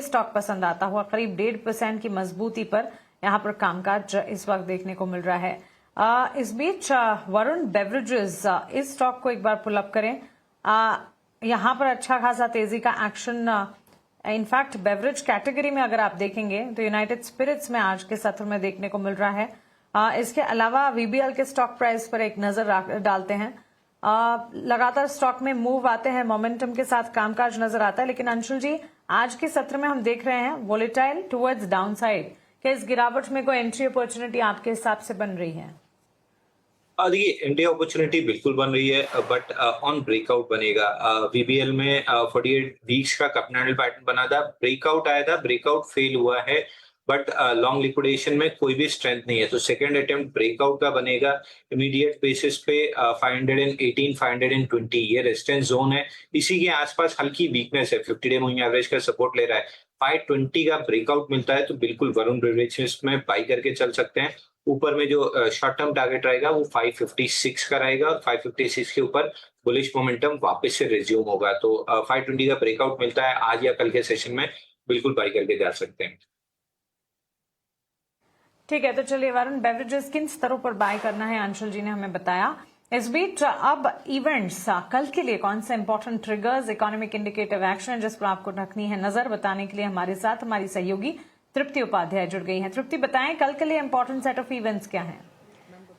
स्टॉक पसंद आता हुआ करीब 1.5% की मजबूती पर यहाँ पर कामकाज इस वक्त देखने को मिल रहा है। इस बीच वरुण बेवरेजेस, इस स्टॉक को एक बार पुल अप करें। यहाँ पर अच्छा खासा तेजी का एक्शन, इनफैक्ट बेवरेज कैटेगरी में अगर आप देखेंगे तो यूनाइटेड स्पिरिट्स में आज के सत्र में देखने को मिल रहा है। इसके अलावा VBL के स्टॉक प्राइस पर एक नजर डालते हैं। लगातार स्टॉक में मूव आते हैं, मोमेंटम के साथ कामकाज नजर आता है, लेकिन अंशुल जी आज के सत्र में हम देख रहे हैं वोलेटाइल टुवर्ड्स डाउनसाइड। क्या इस गिरावट में कोई एंट्री अपॉर्चुनिटी आपके हिसाब से बन रही है? देखिए, एंट्री अपॉर्चुनिटी बिल्कुल बन रही है, बट ऑन ब्रेकआउट बनेगा। VBL में 48 वीक्स का कप कैंडल पैटर्न बना था, ब्रेकआउट आया था, ब्रेकआउट फेल हुआ है, बट लॉन्ग लिक्विडेशन में कोई भी स्ट्रेंथ नहीं है। तो सेकंड अटेम्प्ट ब्रेकआउट का बनेगा। इमीडिएट बेसिस पे 518, 520 ये रेजिस्टेंस जोन है। इसी के आसपास हल्की वीकनेस है, 50 डे मूविंग एवरेज का सपोर्ट ले रहा है। 520 का ब्रेकआउट मिलता है तो बिल्कुल वरुण बेवरेजेस में बाई करके चल सकते हैं। ऊपर में जो शॉर्ट टर्म टारगेट रहेगा वो 556 का रहेगा, और 556 के ऊपर बुलिश मोमेंटम वापस से रिज्यूम होगा। तो 520 का ब्रेकआउट मिलता है आज या कल के सेशन में, बिल्कुल बाई करके जा सकते हैं। ठीक है, तो चलिए वरुण बेवरेजेस किन स्तरों पर बाय करना है अंशुल जी ने हमें बताया। इस बीच अब इवेंट्स कल के लिए कौन से important triggers, economic indicative action जिस पर आपको रखनी है नजर, बताने के लिए हमारे साथ हमारी सहयोगी तृप्ति उपाध्याय जुड़ गई हैं। तृप्ति, बताएं कल के लिए इंपॉर्टेंट सेट ऑफ इवेंट्स क्या हैं?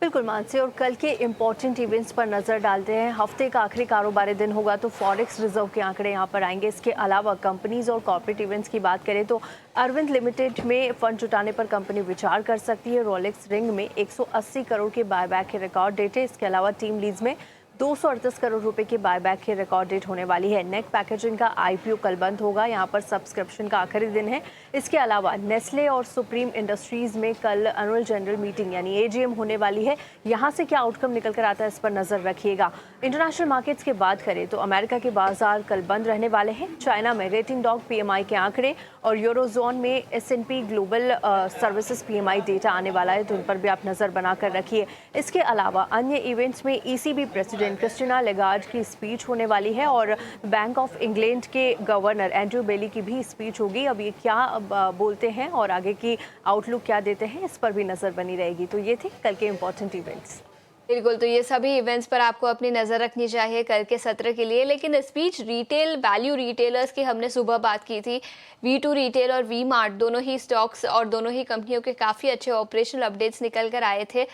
बिल्कुल मानसी, और कल के इम्पॉर्टेंट इवेंट्स पर नज़र डालते हैं। हफ्ते का आखिरी कारोबारी दिन होगा तो फॉरेक्स रिजर्व के आंकड़े यहाँ पर आएंगे। इसके अलावा कंपनीज और कॉर्पोरेट इवेंट्स की बात करें तो अरविंद लिमिटेड में फंड जुटाने पर कंपनी विचार कर सकती है। रोलेक्स रिंग में 180 करोड़ के बायबैक के रिकॉर्ड डेट है। इसके अलावा टीम लीज में 238 करोड़ रुपए के बायबैक की रिकॉर्ड डेट होने वाली है। नेक पैकेजिंग का IPO कल बंद होगा, यहाँ पर सब्सक्रिप्शन का आखिरी दिन है। इसके अलावा नेस्ले और सुप्रीम इंडस्ट्रीज में कल एनुअल जनरल मीटिंग यानी AGM होने वाली है। यहाँ से क्या आउटकम निकल कर आता है इस पर नजर रखिएगा। इंटरनेशनल मार्केट्स की बात करें तो अमेरिका के बाजार कल बंद रहने वाले हैं। चाइना में रेटिंग डॉग PMI के आंकड़े और यूरोजोन में S&P global services PMI data आने वाला है, तो इन पर भी आप नजर बनाकर रखिए। इसके अलावा अन्य इवेंट्स में ECB प्रेसिडेंट क्रिस्टीना लेगार्ड की स्पीच होने वाली है, और बैंक ऑफ इंग्लैंड के गवर्नर एंड्रू बेली की भी स्पीच होगी। अब ये क्या बोलते हैं और आगे की आउटलुक क्या देते हैं, इस पर भी नजर बनी रहेगी। तो ये थे कल के इंपॉर्टेंट इवेंट्स। बिल्कुल, तो ये सभी इवेंट्स पर आपको अपनी नज़र रखनी चाहिए कल के सत्र के लिए। लेकिन इस बीच रिटेल वैल्यू रिटेलर्स की हमने सुबह बात की थी। V2 रिटेल और V मार्ट दोनों ही स्टॉक्स और दोनों ही कंपनियों के काफ़ी अच्छे ऑपरेशनल अपडेट्स निकल कर आए थे,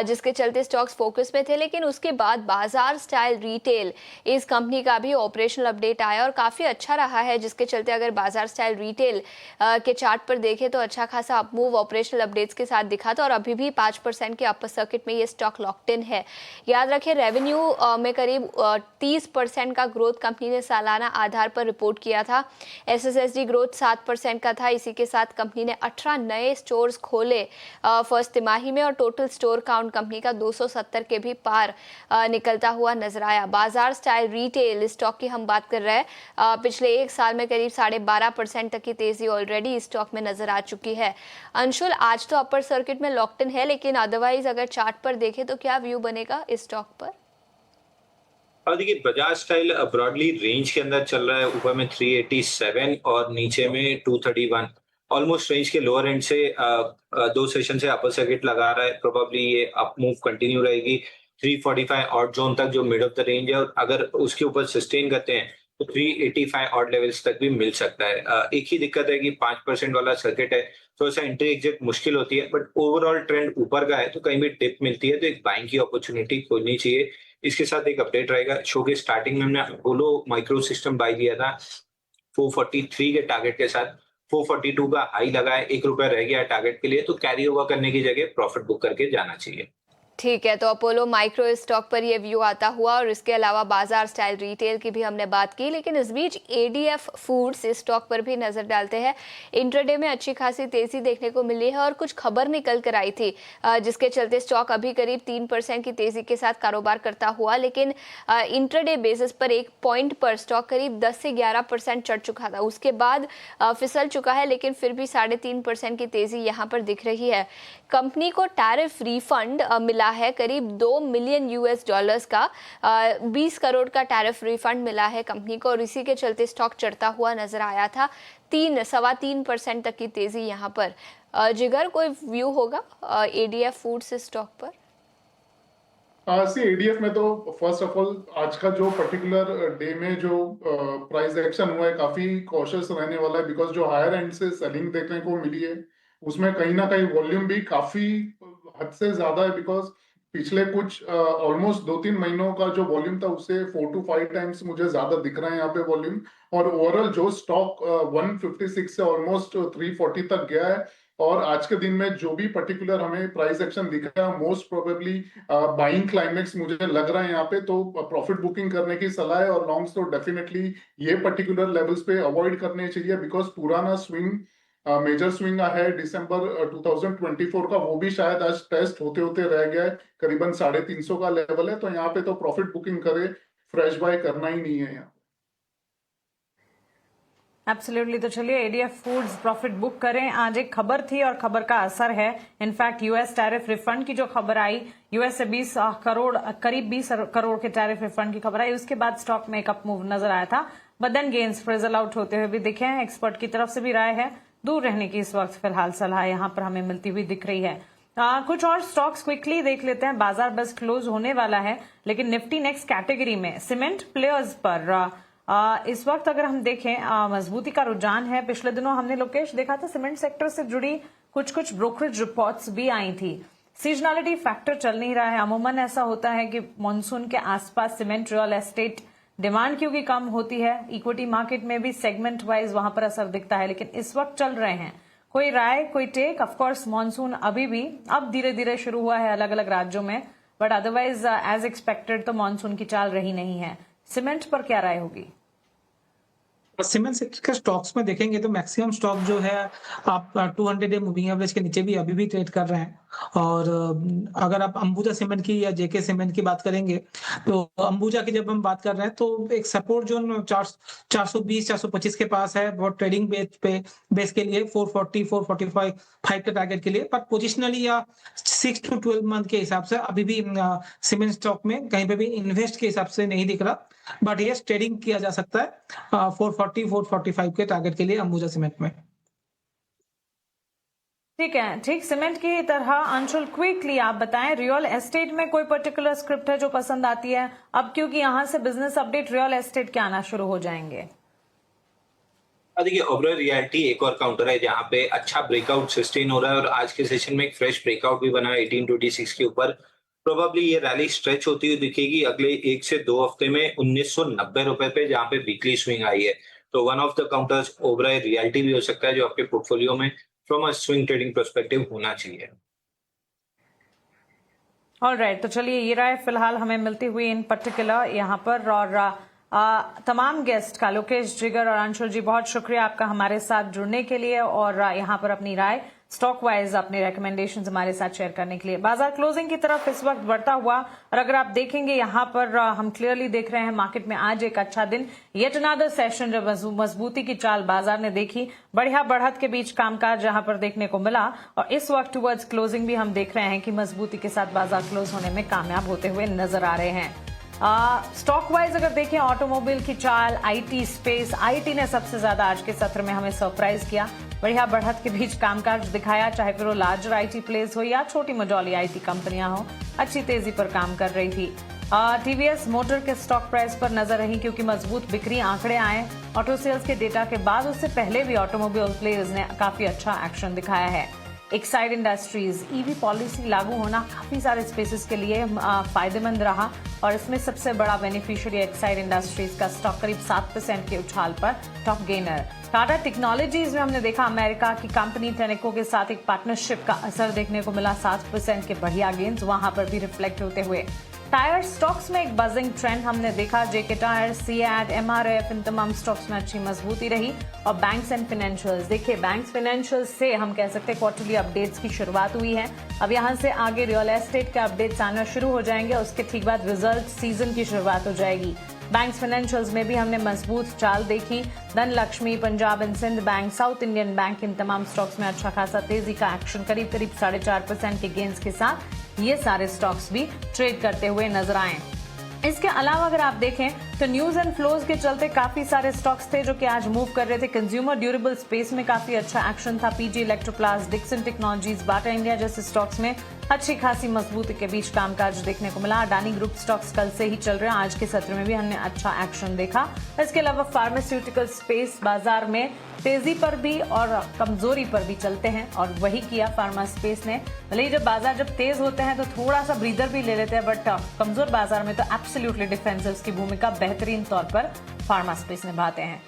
जिसके चलते स्टॉक्स फोकस में थे। लेकिन उसके बाद बाजार स्टाइल रिटेल इस कंपनी का भी ऑपरेशनल अपडेट आया और काफ़ी अच्छा रहा है, जिसके चलते अगर बाजार स्टाइल रिटेल के चार्ट पर देखें तो अच्छा खासा अपमूव ऑपरेशनल अपडेट्स के साथ दिखा था, और अभी भी 5% के अपर सर्किट में ये स्टॉक लॉक्ड इन है। याद रखें, रेवेन्यू में करीब 30% का ग्रोथ कंपनी ने सालाना आधार पर रिपोर्ट किया था। SSSG ग्रोथ 7% का था। इसी के साथ कंपनी ने 18 नए स्टोर्स खोले फर्स्ट तिमाही में, और टोटल स्टोर काउंट कंपनी का 270 के भी पार निकलता हुआ नजर आया। बाजार स्टाइल रिटेल स्टॉक की हम बात कर रहे हैं, पिछले एक साल में करीब 12.5% तक की तेजी ऑलरेडी इस स्टॉक में नजर आ चुकी है। अंशुल, आज तो अपर सर्किट में लॉक्ड इन है, लेकिन अदरवाइज अगर चार्ट पर देखें तो क्या व्यू बनेगा इस स्टॉक पर? और देखिए, बजाज स्टाइल ब्रॉडली रेंज के अंदर चल रहा है, ऊपर में 387 और नीचे में 231। ऑलमोस्ट रेंज के लोअर एंड से 2 सेशन से अपर सर्किट लगा रहा है। प्रोबेबली ये अप मूव कंटिन्यू रहेगी 345 ऑड जोन तक जो मिड ऑफ द रेंज है, और अगर उसके ऊपर सस्टेन करते हैं तो 385 ऑड लेवल्स तक भी मिल सकता है। एक ही दिक्कत है कि 5% वाला सर्किट है, तो ऐसा एंट्री एग्जिट मुश्किल होती है, बट ओवरऑल ट्रेंड ऊपर का है तो कहीं भी डिप मिलती है तो एक बाइंग की अपॉर्चुनिटी खोजनी चाहिए। इसके साथ एक अपडेट रहेगा, शो के स्टार्टिंग में हमने अपोलो माइक्रो सिस्टम बाय किया था 443 के टारगेट के साथ, 442 का हाई लगा है, ₹1 रह गया है टारगेट के लिए, तो कैरी ओवर करने की जगह प्रॉफिट बुक करके जाना चाहिए। ठीक है, तो अपोलो माइक्रो स्टॉक पर ये व्यू आता हुआ, और इसके अलावा बाजार स्टाइल रिटेल की भी हमने बात की, लेकिन इस बीच एडीएफ फूड्स इस स्टॉक पर भी नजर डालते हैं। इंट्राडे में अच्छी खासी तेजी देखने को मिली है और कुछ खबर निकल कर आई थी जिसके चलते स्टॉक अभी करीब 3% की तेजी के साथ कारोबार करता हुआ, लेकिन इंट्राडे बेसिस पर 1 पॉइंट पर स्टॉक करीब 10 से 11% चढ़ चुका था, उसके बाद फिसल चुका है, लेकिन फिर भी 3.5% की तेजी यहाँ पर दिख रही है। कंपनी को टैरिफ रिफंड मिला है करीब $2 मिलियन का, 20 करोड़ का टैरिफ रिफंड मिला है कंपनी को, और इसी के चलते स्टॉक चढ़ता हुआ नजर आया था। 3.25% तक की तेजी यहाँ पर। जिगर, कोई व्यू होगा एडीएफ फूड्स स्टॉक पर? एडीएफ में तो फर्स्ट ऑफ ऑल आज का जो पर्टिकुलर डे में जो प्राइस एक्शन हुआ है काफी कॉशियस रहने वाला है, बिकॉज जो हायर एंड से सेलिंग देखने को मिली है उसमें कहीं ना कहीं वॉल्यूम भी काफी हद से ज्यादा है, बिकॉज पिछले कुछ ऑलमोस्ट 2-3 महीनों का जो वॉल्यूम था उससे 4 to 5 टाइम्स मुझे ज्यादा दिख रहा है यहाँ पे वॉल्यूम, और ओवरऑल जो स्टॉक 156 से ऑलमोस्ट 340 तक गया है। और आज के दिन में जो भी पर्टिकुलर हमें प्राइस एक्शन दिख रहा है मोस्ट प्रोबेबली बाइंग क्लाइमेक्स मुझे लग रहा है यहाँ पे, तो प्रॉफिट बुकिंग करने की सलाह है, और लॉन्ग्स तो डेफिनेटली ये पर्टिकुलर लेवल्स पे अवॉइड करने चाहिए, बिकॉज पुराना स्विंग मेजर स्विंग है दिसंबर 2024 का, वो भी शायद आज टेस्ट होते होते रह गया है, करीबन 350 का लेवल है, तो यहाँ पे तो प्रॉफिट बुकिंग करे, फ्रेश बाय करना ही नहीं है यहाँ। एब्सोल्युटली, तो चलिए एडीएफ फूड्स प्रॉफिट बुक करें। आज एक खबर थी और खबर का असर है, इनफैक्ट यूएस टैरिफ रिफंड की जो खबर आई, यूएस से 20 करोड़ करीब 20 करोड़ के टैरिफ रिफंड की खबर आई, उसके बाद स्टॉक में एक अप मूव नजर आया था, but then gains fizzle out होते हुए भी दिखे हैं। एक्सपर्ट की तरफ से भी राय है दूर रहने की इस वक्त फिलहाल सलाह यहाँ पर हमें मिलती हुई दिख रही है। कुछ और स्टॉक्स क्विकली देख लेते हैं, बाजार बस क्लोज होने वाला है, लेकिन निफ्टी नेक्स्ट कैटेगरी में सीमेंट प्लेयर्स पर इस वक्त अगर हम देखें मजबूती का रुझान है। पिछले दिनों हमने लोकेश देखा था सीमेंट सेक्टर से जुड़ी कुछ ब्रोकरेज रिपोर्ट्स भी आई थी। सीजनलिटी फैक्टर चल नहीं रहा है, अमूमन ऐसा होता है कि मॉनसून के आसपास सीमेंट रियल एस्टेट डिमांड क्योंकि कम होती है, इक्विटी मार्केट में भी सेगमेंट वाइज वहां पर असर दिखता है, लेकिन इस वक्त चल रहे हैं। कोई राय, कोई टेक? ऑफ कोर्स मॉनसून अभी भी अब धीरे धीरे शुरू हुआ है अलग अलग राज्यों में, बट अदरवाइज एज एक्सपेक्टेड तो मॉनसून की चाल रही नहीं है। सीमेंट पर क्या राय होगी? सीमेंट सेक्टर के स्टॉक्स में देखेंगे तो मैक्सिमम स्टॉक जो है आप 200 डे मूविंग एवरेज के नीचे भी अभी भी ट्रेड कर रहे हैं, और अगर आप अंबुजा सीमेंट की या जेके सीमेंट की बात करेंगे तो अंबुजा की जब हम बात कर रहे हैं तो एक सपोर्ट जोन 420-425 के पास है, बहुत ट्रेडिंग बेस के लिए 440-445 के टारगेट के लिए, पर पोजिशनली या 6 to 12 मंथ के हिसाब से अभी भी सीमेंट स्टॉक में कहीं पे भी इन्वेस्ट के हिसाब से नहीं दिख रहा, बट ये ट्रेडिंग किया जा सकता है 440-445 के टारगेट के लिए अंबुजा सीमेंट में। ठीक है, ठीक सीमेंट की तरह अंशुल क्विकली आप बताएं, रियल एस्टेट में कोई पर्टिकुलर स्क्रिप्ट है जो पसंद आती है अब, क्योंकि यहां से बिजनेस अपडेट रियल एस्टेट के आना शुरू हो जाएंगे। देखिए ओबरॉय रियल्टी एक और काउंटर है जहां पे अच्छा ब्रेकआउट सस्टेन हो रहा है, और आज के सेशन में एक फ्रेश ब्रेकआउट भी बना है 1826 के ऊपर। प्रोबेबली ये रैली स्ट्रेच होती हुई दिखेगी अगले 1 से 2 हफ्ते में 1990 रुपए पे, जहां पे वीकली स्विंग आई है, तो one of the counters Oberoi realty भी हो सकता है जो आपके पोर्टफोलियो में from a swing trading perspective होना चाहिए। ऑलराइट, तो चलिए ये राय फिलहाल हमें मिलती हुई इन पर्टिकुलर यहाँ पर, और तमाम गेस्ट का लोकेश, जिगर और अंशुल जी बहुत शुक्रिया आपका हमारे साथ जुड़ने के लिए, और यहाँ पर अपनी राय स्टॉक वाइज अपने रिकमेंडेशंस हमारे साथ शेयर करने के लिए। बाजार क्लोजिंग की तरफ इस वक्त बढ़ता हुआ, और अगर आप देखेंगे यहाँ पर हम क्लियरली देख रहे हैं मार्केट में आज एक अच्छा दिन, येट अनदर सेशन जब मजबूती की चाल बाजार ने देखी, बढ़िया बढ़त के बीच कामकाज जहां पर देखने को मिला, और इस वक्त टुवर्ड्स क्लोजिंग भी हम देख रहे हैं कि मजबूती के साथ बाजार क्लोज होने में कामयाब होते हुए नजर आ रहे हैं। स्टॉक वाइज अगर देखें ऑटोमोबाइल की चाल, आईटी स्पेस, आईटी ने सबसे ज्यादा आज के सत्र में हमें सरप्राइज किया, बढ़िया बढ़त के बीच कामकाज दिखाया, चाहे फिर वो लार्जर आईटी प्लेस हो या छोटी मझौली आईटी कंपनियां हो, अच्छी तेजी पर काम कर रही थी। टीवीएस मोटर के स्टॉक प्राइस पर नजर रही क्योंकि मजबूत बिक्री आंकड़े आए ऑटो सेल्स के डेटा के बाद। उससे पहले भी ऑटोमोबाइल प्लेयर्स ने काफी अच्छा एक्शन दिखाया है। एक्साइड इंडस्ट्रीज ईवी पॉलिसी लागू होना काफी सारे स्पेसेस के लिए फायदेमंद रहा और इसमें सबसे बड़ा बेनिफिशियरी एक्साइड इंडस्ट्रीज का स्टॉक करीब 7% के उछाल पर टॉप गेनर। टाटा टेक्नोलॉजीज में हमने देखा अमेरिका की कंपनी टेनेको के साथ एक पार्टनरशिप का असर देखने को मिला, 7% के बढ़िया गेन्स वहां पर भी रिफ्लेक्ट होते हुए। टायर स्टॉक्स में एक बजिंग ट्रेंड हमने देखा, जेके टायर, सीएट, एमआरएफ, इन तमाम स्टॉक्स में अच्छी मजबूती रही। और बैंक्स एंड फाइनेंशियल्स, देखिए बैंक्स फाइनेंशियल्स से हम कह सकते हैं क्वार्टरली अपडेट्स की शुरुआत हुई है। अब यहां से आगे रियल एस्टेट के अपडेट्स आना शुरू हो जाएंगे, उसके ठीक बाद रिजल्ट सीजन की शुरुआत हो जाएगी। बैंक्स फाइनेंशियल्स में भी हमने मजबूत चाल देखी, Dhanlaxmi, Punjab and Sindh Bank, South Indian Bank, इन तमाम स्टॉक्स में अच्छा खासा तेजी का एक्शन, करीब 4.5% के गेंस के साथ ये सारे स्टॉक्स भी ट्रेड करते हुए नजर आए। इसके अलावा अगर आप देखें तो न्यूज एंड फ्लोज के चलते काफी सारे स्टॉक्स थे जो कि आज मूव कर रहे थे। कंज्यूमर ड्यूरेबल स्पेस में काफी अच्छा एक्शन था, पीजी इलेक्ट्रोप्लास्ट, डिक्सन टेक्नोलॉजीज, बाटा इंडिया जैसे स्टॉक्स में अच्छी खासी मजबूती के बीच कामकाज देखने को मिला। अडानी ग्रुप स्टॉक्स कल से ही चल रहे हैं, आज के सत्र में भी हमने अच्छा एक्शन देखा। इसके अलावा फार्मास्यूटिकल स्पेस बाजार में तेजी पर भी और कमजोरी पर भी चलते हैं और वही किया फार्मा स्पेस ने। भले ही जब बाजार जब तेज होते हैं तो थोड़ा सा ब्रीदर भी ले लेते हैं, बट कमजोर बाजार में तो एब्सोल्युटली डिफेंसिव्स की भूमिका बेहतरीन तौर पर फार्मा स्पेस निभाते हैं।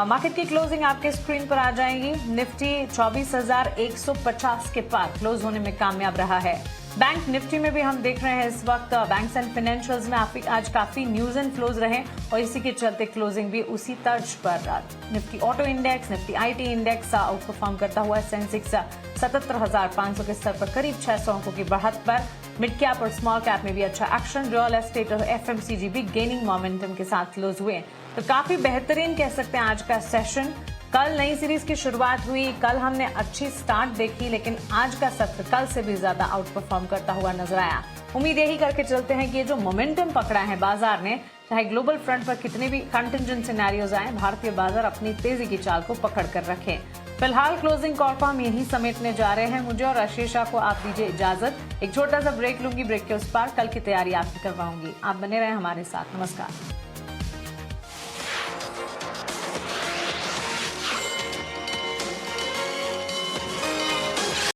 मार्केट की क्लोजिंग आपके स्क्रीन पर आ जाएगी। निफ्टी 24,150 के पार क्लोज होने में कामयाब रहा है। बैंक निफ्टी में भी हम देख रहे हैं इस वक्त बैंक्स एंड फाइनेंशियल्स में आज काफी न्यूज एंड फ्लोज रहे और इसी के चलते क्लोजिंग भी उसी तर्ज पर। Nifty auto index, Nifty IT index out perform करता हुआ, सेंसेक्स 77,500 के स्तर पर करीब 600 अंकों की बढ़त पर। मिड कैप और स्मॉल कैप में भी अच्छा एक्शन, रियल एस्टेट और एफएमसीजी भी गेनिंग मोमेंटम के साथ क्लोज हुए। तो काफी बेहतरीन कह सकते हैं आज का सेशन। कल नई सीरीज की शुरुआत हुई, कल हमने अच्छी स्टार्ट देखी, लेकिन आज का सत्र कल से भी ज्यादा आउट परफॉर्म करता हुआ नजर आया। उम्मीद यही करके चलते हैं कि ये जो मोमेंटम पकड़ा है बाजार ने, चाहे ग्लोबल फ्रंट पर कितने भी कंटिंजेंट सिनेरियोज आए, भारतीय बाजार अपनी तेजी की चाल को पकड़ कर रखे। फिलहाल क्लोजिंग कॉल को हम यही समेटने जा रहे हैं। मुझे और आशीषा को आप दीजिए इजाजत। एक छोटा सा ब्रेक लूंगी, ब्रेक के उस पार कल की तैयारी आपकी करवाऊंगी। आप बने रहे हमारे साथ। नमस्कार।